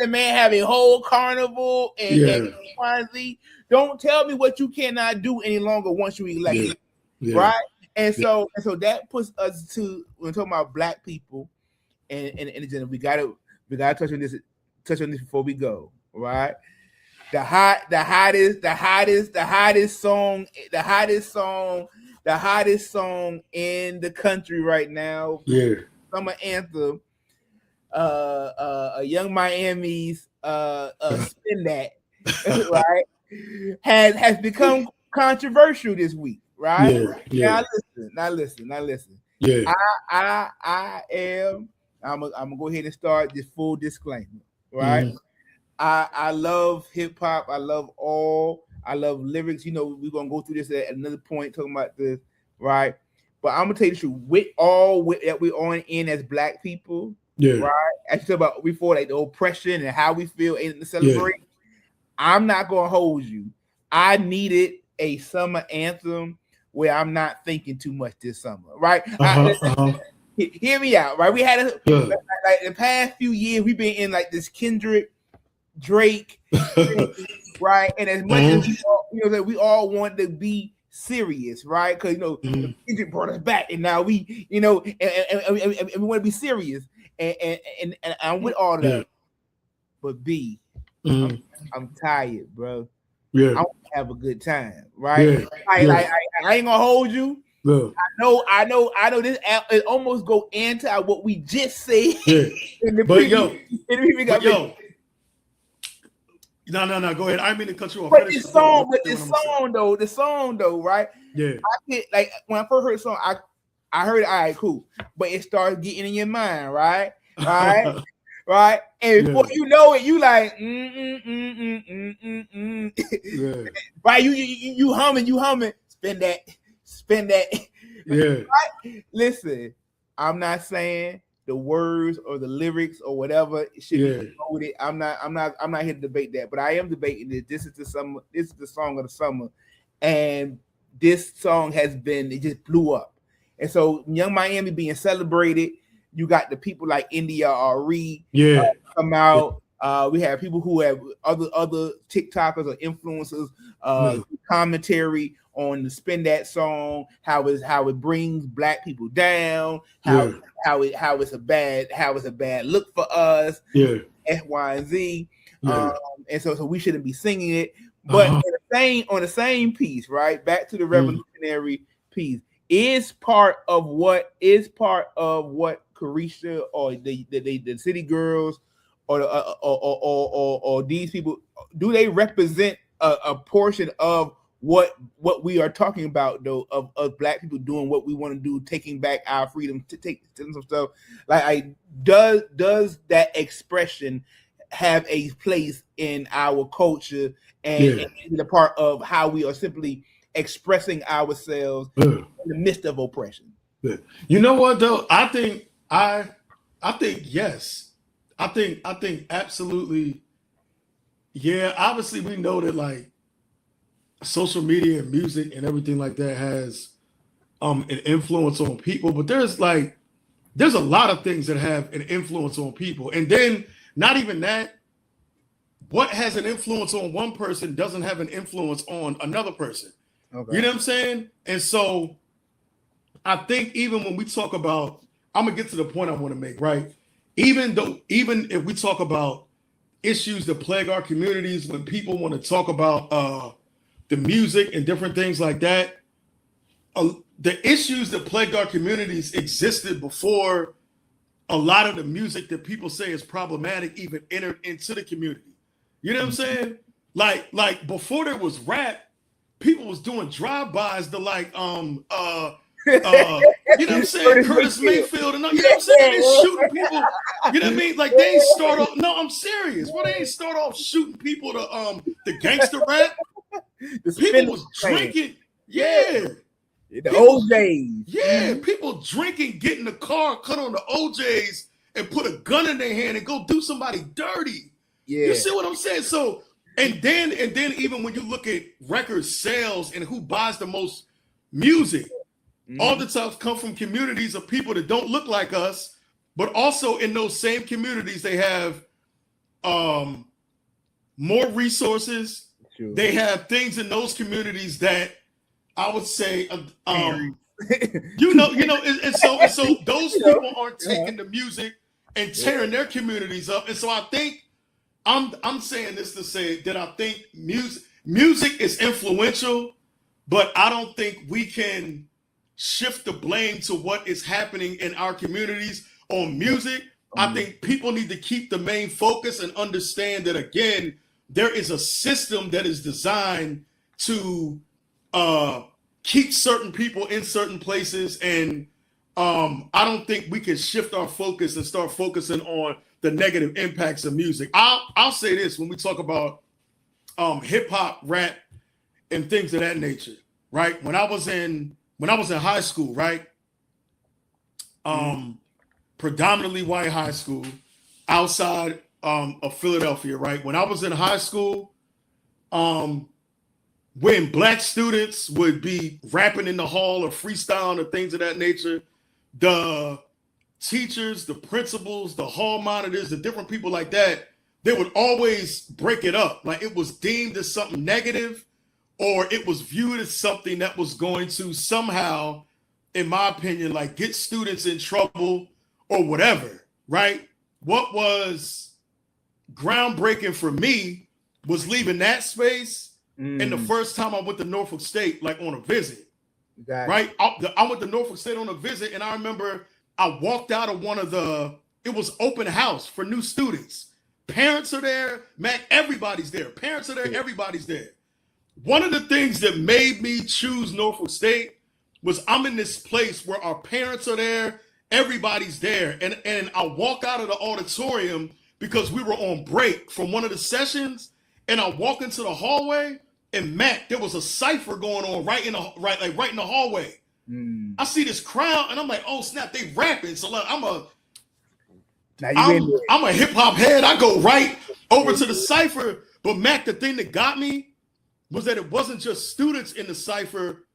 man have a whole carnival and XYZ. Don't tell me what you cannot do any longer once you elect, right? And so that puts us to, when we're talking about black people and we gotta touch on this before we go, right? The hottest song the hottest song in the country right now. Yeah. Summer anthem. Young Miami's Spin That, right? Has become controversial this week, right? Yeah. Yeah. Now listen. Yeah. I'm gonna go ahead and start this full disclaimer, right? Mm-hmm. I love hip hop. I love lyrics. You know, we're gonna go through this at another point talking about this, right? But I'm gonna tell you the truth. With that we're on in as Black people, Yeah. right? As you talk about before, like the oppression and how we feel in the celebration. Yeah. I'm not gonna hold you. I needed a summer anthem where I'm not thinking too much this summer, right? Hear me out, right? We had like the past few years, we've been in like this Kendrick, Drake, right? And as much as we all want to be serious, right? Because Kendrick brought us back, and now we, and we want to be serious, and I'm with all that. But B, I'm tired, bro. Yeah, I want to have a good time, right? Yeah. I ain't gonna hold you. Yeah. I know. This it almost go into what we just said. Yeah. But yo, no. Go ahead. I didn't mean to cut you off. But the song though, right? Yeah. When I first heard the song, I heard it. All right, cool. But it starts getting in your mind, right? Right. Right, and before you know it, you like, yeah. Right? You humming, spin that. Yeah. Right? Listen, I'm not saying the words or the lyrics or whatever should be loaded. I'm not here to debate that, but I am debating that this is the summer. This is the song of the summer, and this song it just blew up, and so Young Miami being celebrated. You got the people like India Ari come out. We have people who have other TikTokers or influencers commentary on the Spin That song, how it brings Black people down, how it's a bad look for us, X, Y, and Z. And so we shouldn't be singing it. But on the same piece, right? Back to the revolutionary piece is part of what Carisha or the City Girls or these people, do they represent a portion of what we are talking about though, of Black people doing what we want to do, taking back our freedom to take some stuff? Like, does that expression have a place in our culture and the part of how we are simply expressing ourselves in the midst of oppression? You know what though? I think yes. I think absolutely. Yeah, obviously we know that like social media and music and everything like that has an influence on people, but there's a lot of things that have an influence on people. And then not even that, what has an influence on one person doesn't have an influence on another person. Okay. You know what I'm saying? And so I think even when we talk about, I'm gonna get to the point I want to make, right? Even if we talk about issues that plague our communities, when people want to talk about the music and different things like that, the issues that plagued our communities existed before a lot of the music that people say is problematic even entered into the community. You know what I'm saying? Like before there was rap, people was doing drive-bys to you know what I'm saying? Curtis Mayfield and you know what I'm saying? They shooting people. You know what I mean? Like they ain't start off. No, I'm serious. Well, they ain't start off shooting people to the gangster rap. People was drinking. Yeah. The OJs. Yeah, people drinking, get in the car, cut on the OJs, and put a gun in their hand and go do somebody dirty. Yeah. You see what I'm saying? So, and then even when you look at record sales and who buys the most music, all the stuff come from communities of people that don't look like us, but also in those same communities, they have more resources. Sure. They have things in those communities that I would say, and so those people aren't taking the music and tearing their communities up. And so I think I'm saying this to say that I think music is influential, but I don't think we can shift the blame to what is happening in our communities on music. I think people need to keep the main focus and understand that, again, there is a system that is designed to keep certain people in certain places. And I don't think we can shift our focus and start focusing on the negative impacts of music. I'll say this when we talk about hip hop, rap, and things of that nature, right? When I was in high school, right? Predominantly white high school outside of Philadelphia, right? When I was in high school, when black students would be rapping in the hall or freestyling or things of that nature, the teachers, the principals, the hall monitors, the different people like that, they would always break it up. Like it was deemed as something negative, or it was viewed as something that was going to somehow, in my opinion, like get students in trouble or whatever, right? What was groundbreaking for me was leaving that space. And the first time I went to Norfolk State, like on a visit, right? I went to Norfolk State on a visit, and I remember I walked out of it was open house for new students. Parents are there, Mac, everybody's there. Parents are there, everybody's there. One of the things that made me choose Norfolk State was I'm in this place where our parents are there, everybody's there. And I walk out of the auditorium because we were on break from one of the sessions, and I walk into the hallway, and Mac, there was a cipher going on right in the hallway. I see this crowd, and I'm like, oh snap, they rapping. So like, I'm a hip hop head. I go right over to the cipher. But Mac, the thing that got me was that it wasn't just students in the cipher.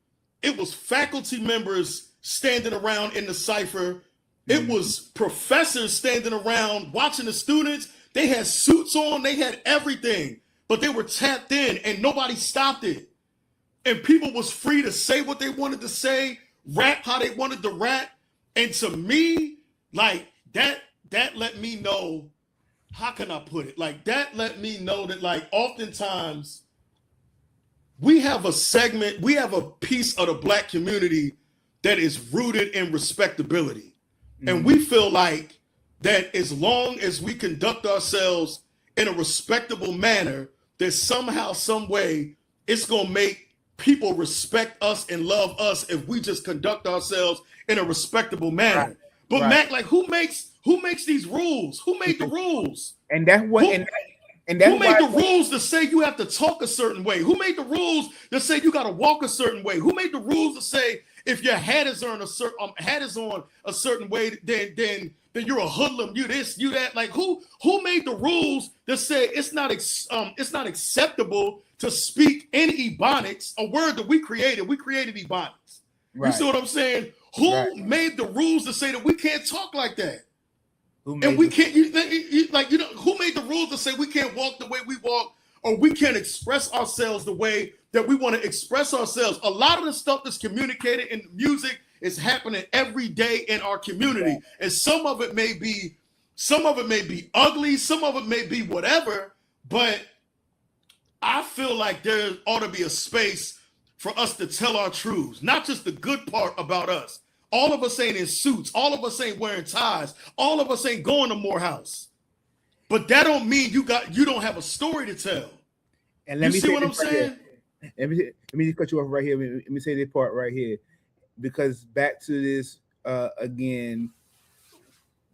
It was faculty members standing around in the cipher. It was professors standing around watching the students. They had suits on. They had everything. But they were tapped in, and nobody stopped it. And people was free to say what they wanted to say, rap how they wanted to rap. And to me, like that let me know, how can I put it? Like that let me know that like oftentimes we have a segment, we have a piece of the black community that is rooted in respectability. And we feel like that as long as we conduct ourselves in a respectable manner, that somehow, some way, it's gonna make people respect us and love us if we just conduct ourselves in a respectable manner. Right. But Mac, like who makes these rules? Who made the rules? And that's what who made the rules to say you have to talk a certain way? Who made the rules that say you got to walk a certain way? Who made the rules to say if your hat is on a certain way, then you're a hoodlum, you this, you that? Like who made the rules that say it's not acceptable to speak in Ebonics, a word that we created? We created Ebonics. Right. You see what I'm saying? Who made the rules to say that we can't talk like that? And we can't, who made the rules to say we can't walk the way we walk, or we can't express ourselves the way that we want to express ourselves? A lot of the stuff that's communicated in music is happening every day in our community. And some of it may be ugly, some of it may be whatever, but I feel like there ought to be a space for us to tell our truths, not just the good part about us. All of us ain't in suits. All of us ain't wearing ties. All of us ain't going to Morehouse. But that don't mean you don't have a story to tell. And let me see what I'm saying. Let me just cut you off right here. Let me say this part right here, because back to this again.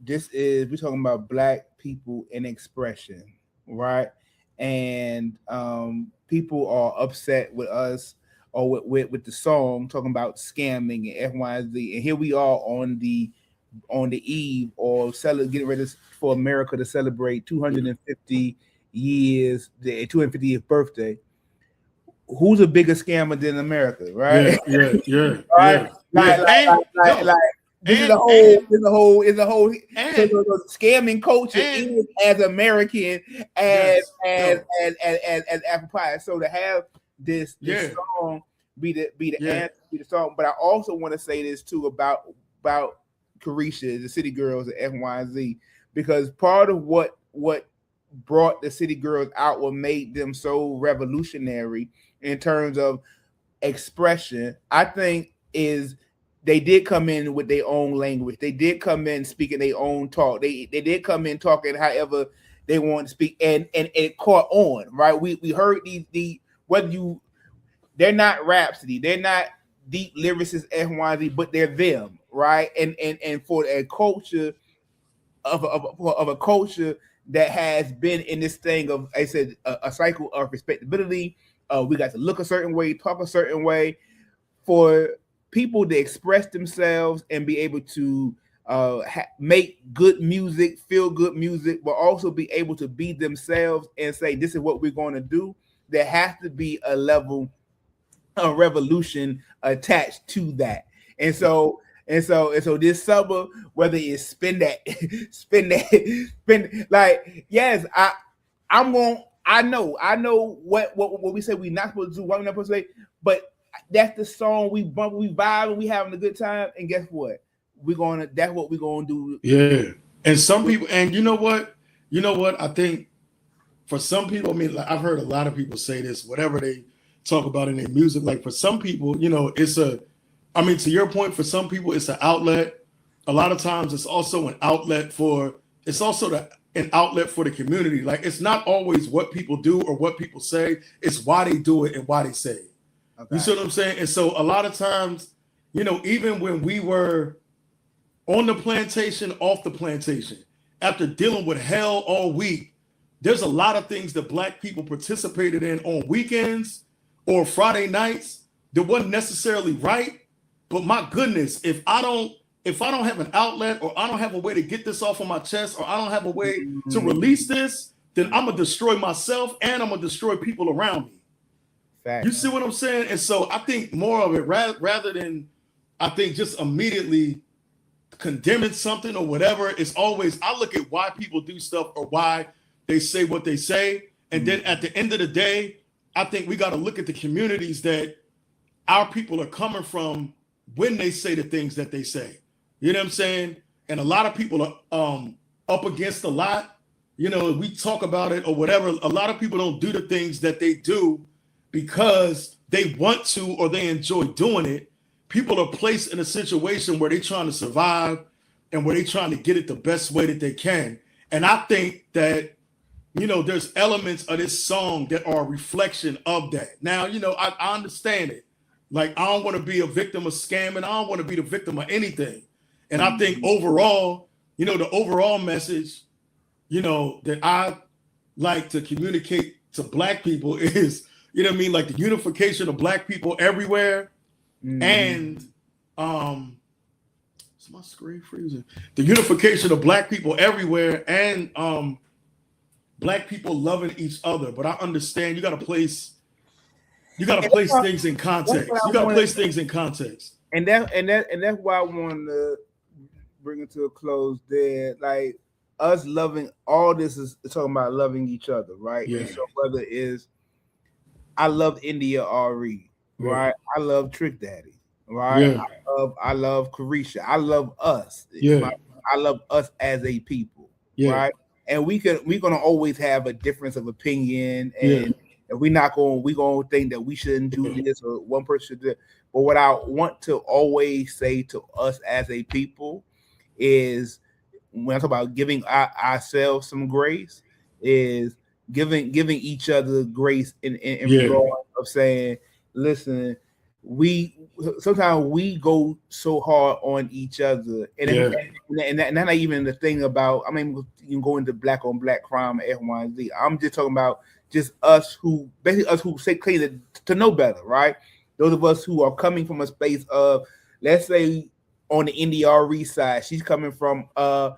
We're talking about black people in expression, right? And people are upset with us, or with the song talking about scamming and X, Y, and Z. And here we are on the eve or getting ready for America to celebrate 250 years, the 250th birthday. Who's a bigger scammer than America, right? Yeah. Right? This is the whole scamming culture is as American as apple pie. So to have this song be the answer, be the song. But I also want to say this too about Carisha, the City Girls at X, Y, and Z, because part of what brought the City Girls out, what made them so revolutionary in terms of expression, I think, is they did come in with their own language. They did come in speaking their own talk. They did come in talking however they want to speak, and it caught on, right? We heard the whether you, they're not Rhapsody, they're not deep lyricists XYZ, but they're them, right? And for a culture of a culture that has been in this thing of, I said, a cycle of respectability. We got to look a certain way, talk a certain way, for people to express themselves and be able to make good music, feel good music, but also be able to be themselves and say, this is what we're going to do. There has to be a level of revolution attached to that. And so this summer, whether it's spend like, yes, I know what we say we're not supposed to do, what we're not supposed to say, but that's the song we bump, we vibe, and we having a good time. And guess what? That's what we're gonna do. Yeah. And some people, and you know what? I think for some people, I mean, like, I've heard a lot of people say this, whatever they talk about in their music. Like for some people, to your point, for some people, it's an outlet. A lot of times it's also an outlet for an outlet for the community. Like it's not always what people do or what people say, it's why they do it and why they say it. Okay. You see what I'm saying? And so a lot of times, even when we were on the plantation, off the plantation, after dealing with hell all week, there's a lot of things that Black people participated in on weekends or Friday nights that wasn't necessarily right. But my goodness, if I don't have an outlet, or I don't have a way to get this off of my chest, or I don't have a way to release this, then I'm gonna destroy myself and I'm gonna destroy people around me. Fact. You see what I'm saying? And so I think more of it, rather than I think just immediately condemning something or whatever, it's always, I look at why people do stuff or why they say what they say. And then at the end of the day, I think we got to look at the communities that our people are coming from when they say the things that they say. You know what I'm saying? And a lot of people are up against a lot. We talk about it or whatever. A lot of people don't do the things that they do because they want to or they enjoy doing it. People are placed in a situation where they're trying to survive and where they're trying to get it the best way that they can. And I think that, there's elements of this song that are a reflection of that. Now, I understand it. Like, I don't want to be a victim of scamming. I don't want to be the victim of anything. And I think overall, the overall message, that I like to communicate to Black people is, like the unification of Black people everywhere. And is my screen freezing? The unification of Black people everywhere and Black people loving each other. But I understand you got to place things in context. You got to place things in context. And that's why I wanted to bring it to a close there. Like us loving, all this is talking about loving each other, right? Yeah. And so whether it's, I love India Re, right? Yeah. I love Trick Daddy, right? Yeah. I love Carisha. I love us. Yeah. I love us as a people, right? And we're gonna always have a difference of opinion, and we're gonna think that we shouldn't do this or one person should do it. But what I want to always say to us as a people is, when I talk about giving ourselves some grace, is giving each other grace in regard of saying, listen, sometimes we go so hard on each other, and that's not even the thing about. I mean, you can go into Black on Black crime and XYZ. I'm just talking about just us who say claim to know better, right? Those of us who are coming from a space of, let's say, on the NDRE side, she's coming from a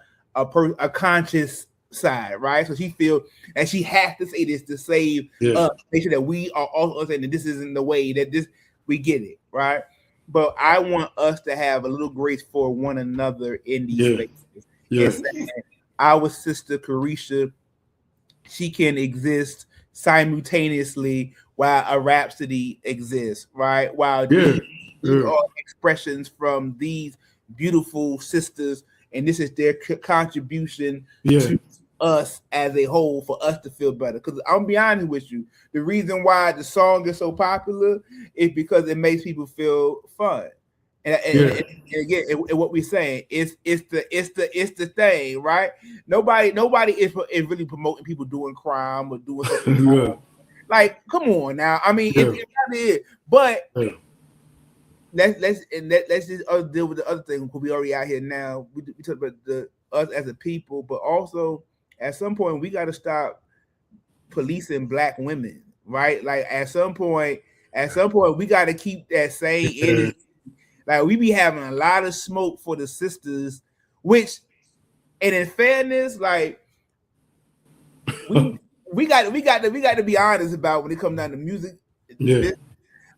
conscious side, right? So she feels, and she has to say this to save us, make sure that we are all saying that this isn't the way that this, we get it, right? But I want us to have a little grace for one another in these spaces. Yes. Our sister Carisha, she can exist simultaneously while a Rhapsody exists, right? While these are expressions from these beautiful sisters, and this is their contribution to us as a whole, for us to feel better. Because I'll be honest with you, the reason why the song is so popular is because it makes people feel fun. And again, and what we're saying is it's the thing, right? Nobody is really promoting people doing crime or doing something wrong. Like, come on now. I mean, it really is. But let's just deal with the other thing because we already out here now. We talk about us as a people, but also at some point we got to stop policing Black women, right? Like at some point we got to keep that same energy. Like we be having a lot of smoke for the sisters, which, and in fairness, like we got to be honest about when it comes down to music. Yeah.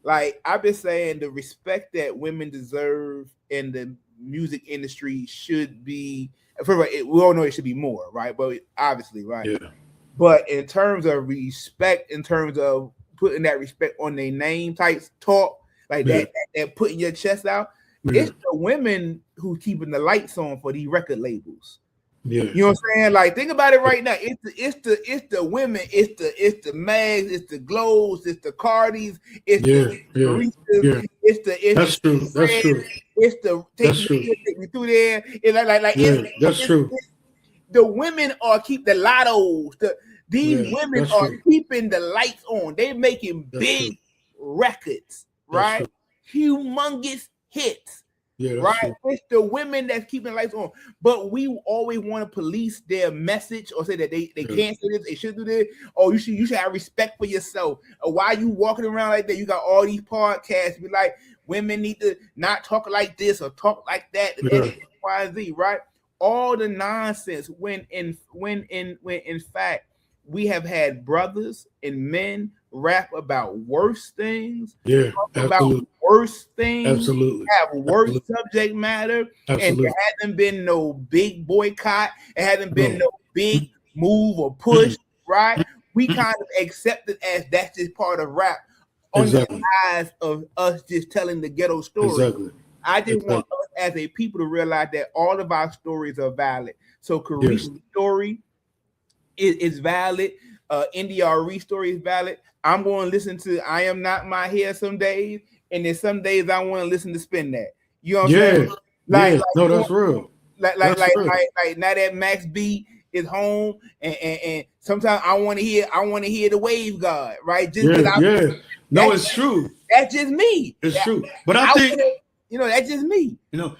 Like I've been saying, the respect that women deserve in the music industry should be. We all know it should be more, right? But obviously, right? Yeah. But in terms of respect, in terms of putting that respect on their name type talk. Like that putting your chest out. It's the women who keeping the lights on for these record labels. Yeah. You know what I'm saying? Like think about it right now. It's the women, it's the Mags, it's the Glows, it's the Cardis, it's the Maristas, it's the That's true. That's true. It's the take me through there. It's that's true. The women are keep the Lottos. These women are keeping the lights on. They're making big records. Right, humongous hits. Right, it's the women that's keeping the lights on. But we always want to police their message or say that they can't say this, they should do this. Oh, you should have respect for yourself. Or why you walking around like that? You got all these podcasts be like, women need to not talk like this or talk like that. X, Y, and Z. Right, all the nonsense. When in fact we have had brothers and men rap about worse things, about worse things, have worse subject matter, and there hasn't been no big boycott, it hasn't been no big move or push, right? We kind of accept it as that's just part of rap on the eyes of us just telling the ghetto story. I just want us as a people to realize that all of our stories are valid. So Carisha's story is valid. NDRE story is valid. I'm going to listen to I Am Not My Hair some days, and then some days I want to listen to Spin That. You know what I'm saying? Like, no, that's real. Like now that Max B is home, and sometimes I want to hear the Wave God, right? Just no, it's true. That's just me. It's true. But I think that's just me.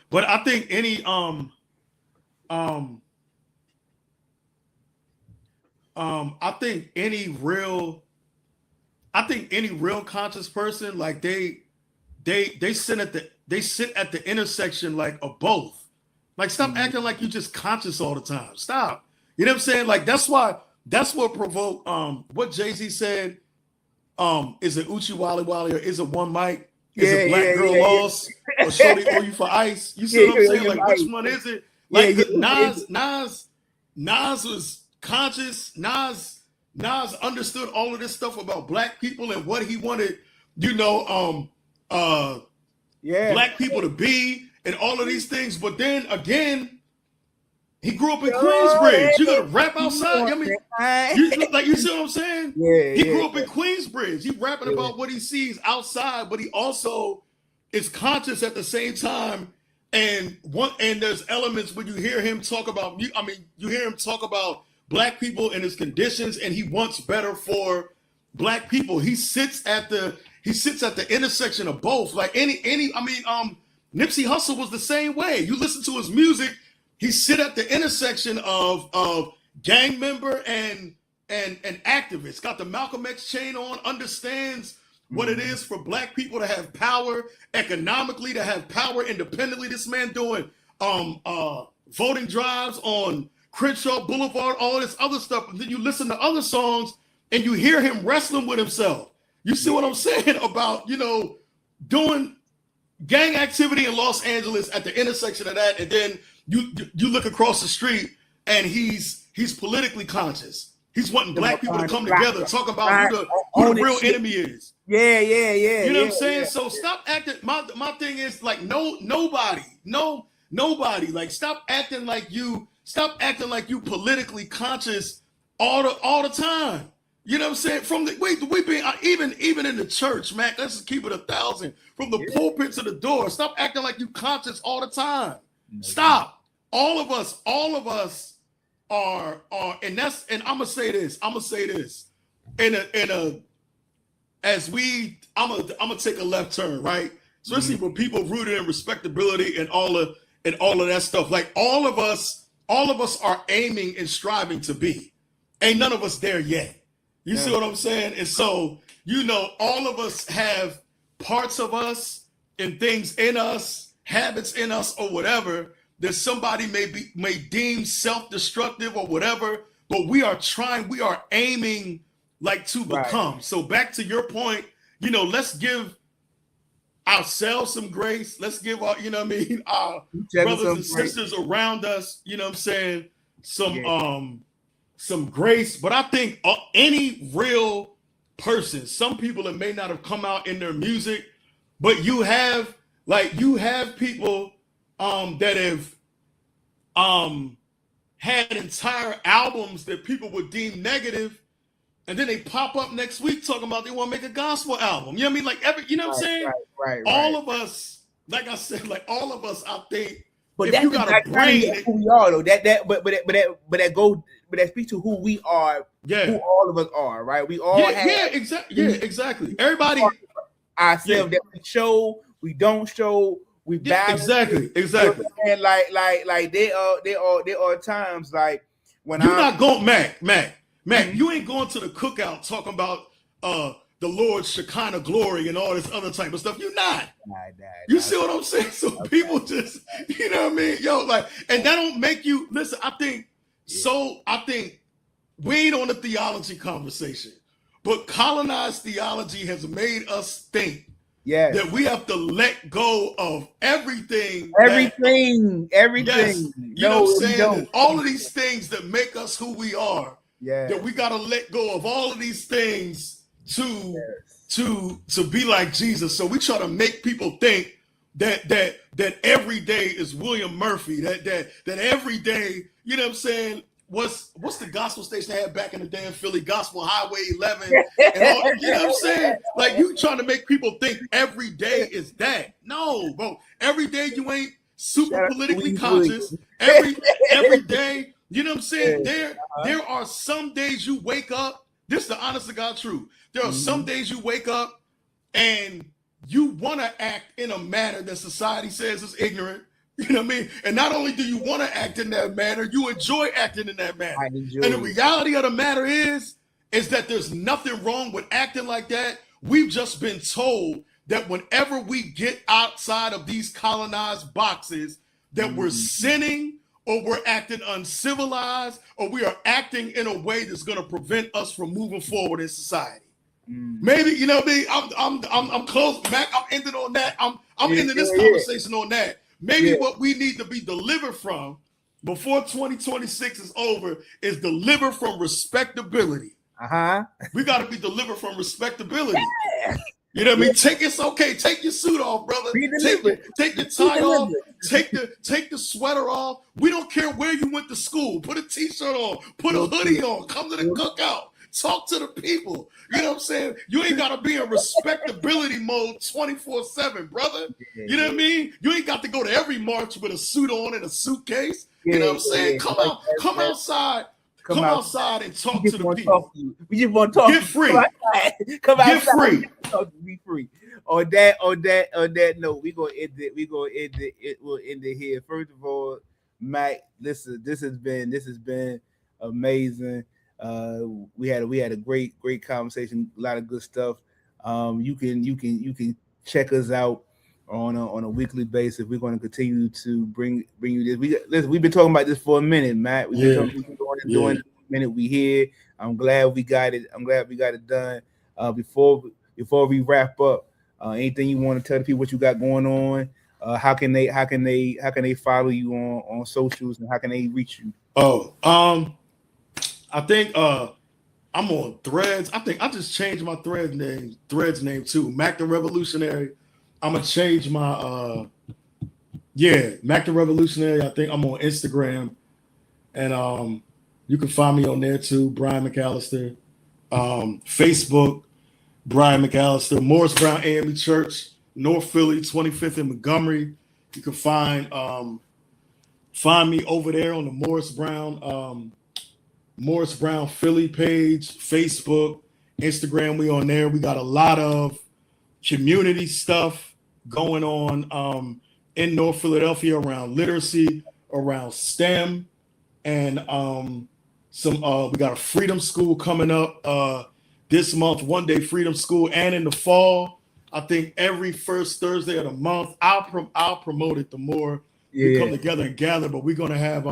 But I think any I think any real conscious person, like they sit at the intersection like of both. Like stop acting like you just conscious all the time. Stop. You know what I'm saying? Like that's what provoked what Jay-Z said. Is it Uchi Wally Wally or is it One Mic? Is it Black Girl Lost or Shorty Owe You for Ice? You see what I'm saying? Like which one is it? Like Nas was conscious. Nas understood all of this stuff about Black people and what he wanted, Black people to be and all of these things. But then again, he grew up in Queensbridge. You gotta rap outside. I mean, you see what I'm saying? He grew up in Queensbridge. He rapping about what he sees outside, but he also is conscious at the same time. And there's elements when you hear him talk about. You hear him talk about Black people and his conditions, and he wants better for Black people. He sits at the intersection of both. Like Nipsey Hussle was the same way. You listen to his music, he sit at the intersection of gang member and activist. Got the Malcolm X chain on, understands what it is for Black people to have power economically, to have power independently. This man doing voting drives on Crenshaw Boulevard, all this other stuff. And then you listen to other songs and you hear him wrestling with himself. You see what I'm saying about, doing gang activity in Los Angeles at the intersection of that. And then you look across the street and he's politically conscious. He's wanting Black people to come together, talk about who the real enemy is. Yeah. You know what I'm saying? So stop acting. My thing is like, nobody. Like stop acting like you politically conscious all the time. You know what I'm saying? From the we being even in the church, man. Let's just keep it 1,000. From the pulpit to the door. Stop acting like you conscious all the time. Stop. All of us are, and I'm gonna say this. I'm gonna take a left turn, right? Especially for people rooted in respectability and all of that stuff. Like all of us are aiming and striving to be. Ain't none of us there yet. You see what I'm saying? And so, all of us have parts of us and things in us, habits in us, or whatever that somebody may deem self-destructive or whatever, but we are aiming like to become. Right. So back to your point, let's give ourselves some grace. Let's give our, our brothers and sisters around us, some grace. But I think any real person, some people that may not have come out in their music, but you have people that have had entire albums that people would deem negative, and then they pop up next week talking about they want to make a gospel album. You know what I mean? Like what I'm saying? Right. All of us, like I said, all of us, I think. But that's who we are, though. But that speaks to who we are. Yeah. Who all of us are, right? We all exactly. Everybody ourselves that we show, we don't show, we balance. Exactly. And like there are times like when you're not going, Mac, you ain't going to the cookout talking about the Lord's Shekinah glory and all this other type of stuff. You're not. You see what I'm saying? So people just, you know what I mean? Yo, and that don't make you listen. I think we ain't on the theology conversation, but colonized theology has made us think that we have to let go of everything. Everything. Yes, you know what I'm saying? All of these things that make us who we are. Yeah. That we got to let go of all of these things to be like Jesus. So we try to make people think that every day is William Murphy. That every day, you know what I'm saying? What's the gospel station they had back in the day in Philly? Gospel Highway 11. And all, you know what I'm saying? Like you trying to make people think every day is that. No, bro. Every day you ain't super politically conscious. Every day, you know what I'm saying? There are some days you wake up. This is the honest to God truth. There are some days you wake up and you want to act in a manner that society says is ignorant. You know what I mean? And not only do you want to act in that manner, you enjoy acting in that manner. And the reality of the matter is that there's nothing wrong with acting like that. We've just been told that whenever we get outside of these colonized boxes, that we're sinning or we're acting uncivilized or we are acting in a way that's going to prevent us from moving forward in society. Maybe, you know what I mean? I'm close, Mac. I'm ending on that. I'm ending this conversation on that. Maybe what we need to be delivered from before 2026 is over is delivered from respectability. We got to be delivered from respectability. You know what I mean? It's okay. Take your suit off, brother. Take your tie off. Take the sweater off. We don't care where you went to school. Put a t-shirt on. Put a hoodie on. Come to the cookout. Talk to the people. You know what I'm saying? You ain't got to be in respectability mode 24/7, brother. You know what I mean? You ain't got to go to every march with a suit on and a suitcase. You know what I'm saying? Come outside. Come outside and talk to the people. We just want to talk. Get free. Come outside. Get free. Be free. On that note, we're gonna end it. We'll end it here. First of all, Mike, listen, this has been amazing. We had a great conversation, a lot of good stuff. You can check us out on a weekly basis. We're going to continue to bring you this. We've been talking about this for a minute, Matt. We've been doing a minute. We here. I'm glad we got it. Done. Before we wrap up, anything you want to tell the people what you got going on? How can they follow you on socials, and how can they reach you? I think I'm on Threads. I think I just changed my Threads name too. Mac the Revolutionary. I'm gonna change my Mac the Revolutionary. I think I'm on Instagram, and you can find me on there too, Brian McAllister. Facebook, Brian McAllister, Morris Brown AME Church, North Philly, 25th and Montgomery. You can find me over there on the Morris Brown Philly page, Facebook, Instagram. We on there. We got a lot of community stuff going on in North Philadelphia around literacy, around STEM, and we got a Freedom School coming up this month, One Day Freedom School, and in the fall, I think every first Thursday of the month, I'll promote it the more we come together and gather. But we're gonna have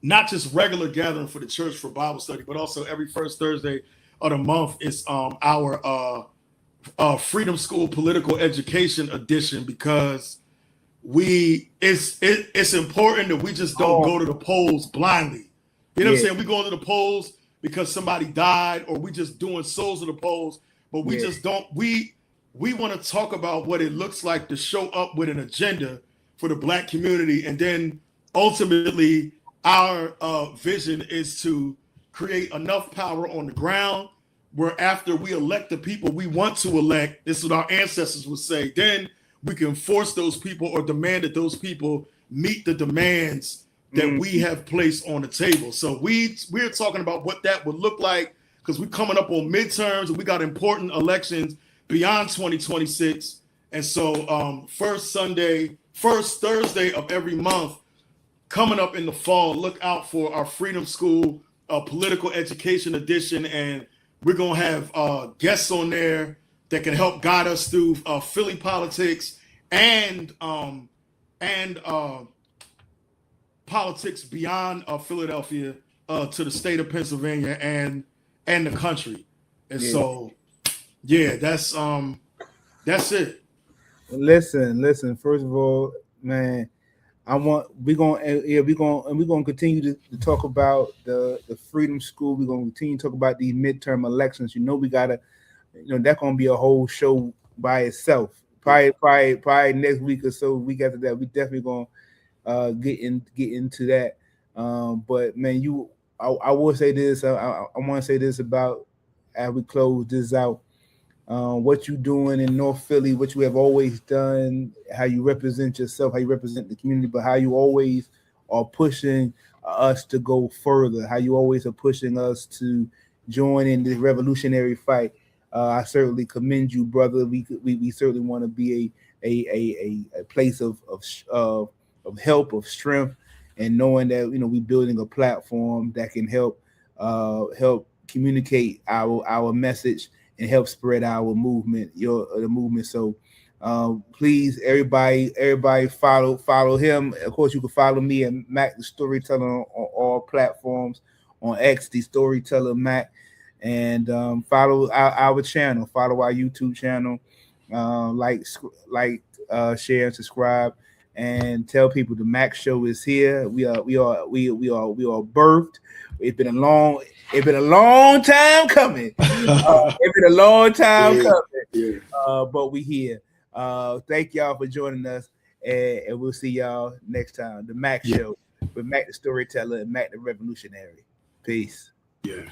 not just regular gathering for the church for Bible study, but also every first Thursday of the month is our Freedom School Political Education Edition, because it's important that we just don't go to the polls blindly. You know what I'm saying? We go to the polls because somebody died, or we just doing souls of the polls, but we just don't. We want to talk about what it looks like to show up with an agenda for the Black community, and then ultimately our vision is to create enough power on the ground where after we elect the people we want to elect, this is what our ancestors would say, then we can force those people or demand that those people meet the demands that we have placed on the table. So we're talking about what that would look like, because we're coming up on midterms and we got important elections beyond 2026. And so first Thursday of every month coming up in the fall, look out for our Freedom School Political Education Edition. And we're going to have guests on there that can help guide us through Philly politics and politics beyond Philadelphia to the state of Pennsylvania and the country. And so, that's it. Listen. First of all, man, we're gonna continue to talk about the Freedom School. We're gonna continue to talk about these midterm elections. We gotta, that's gonna be a whole show by itself. Probably next week or so, week after that, we definitely gonna get into that. But man, I will say this. I want to say this about, as we close this out. What you doing in North Philly, what you have always done, how you represent yourself, how you represent the community, but how you always are pushing us to go further, how you always are pushing us to join in this revolutionary fight. I certainly commend you, brother. We certainly want to be a place of help, of strength, and knowing that we building a platform that can help communicate our message and help spread our movement, the movement. So please, everybody follow him. Of course, you can follow me at Mac the Storyteller on all platforms, on X, the Storyteller Mac, and follow our channel, follow our YouTube channel, like, share, and subscribe, and tell people the Mac Show is here. We are birthed. It's been a long time coming. But we here. Thank y'all for joining us, and we'll see y'all next time. The Mac Show with Mac the Storyteller and Mac the Revolutionary. Peace. Yeah.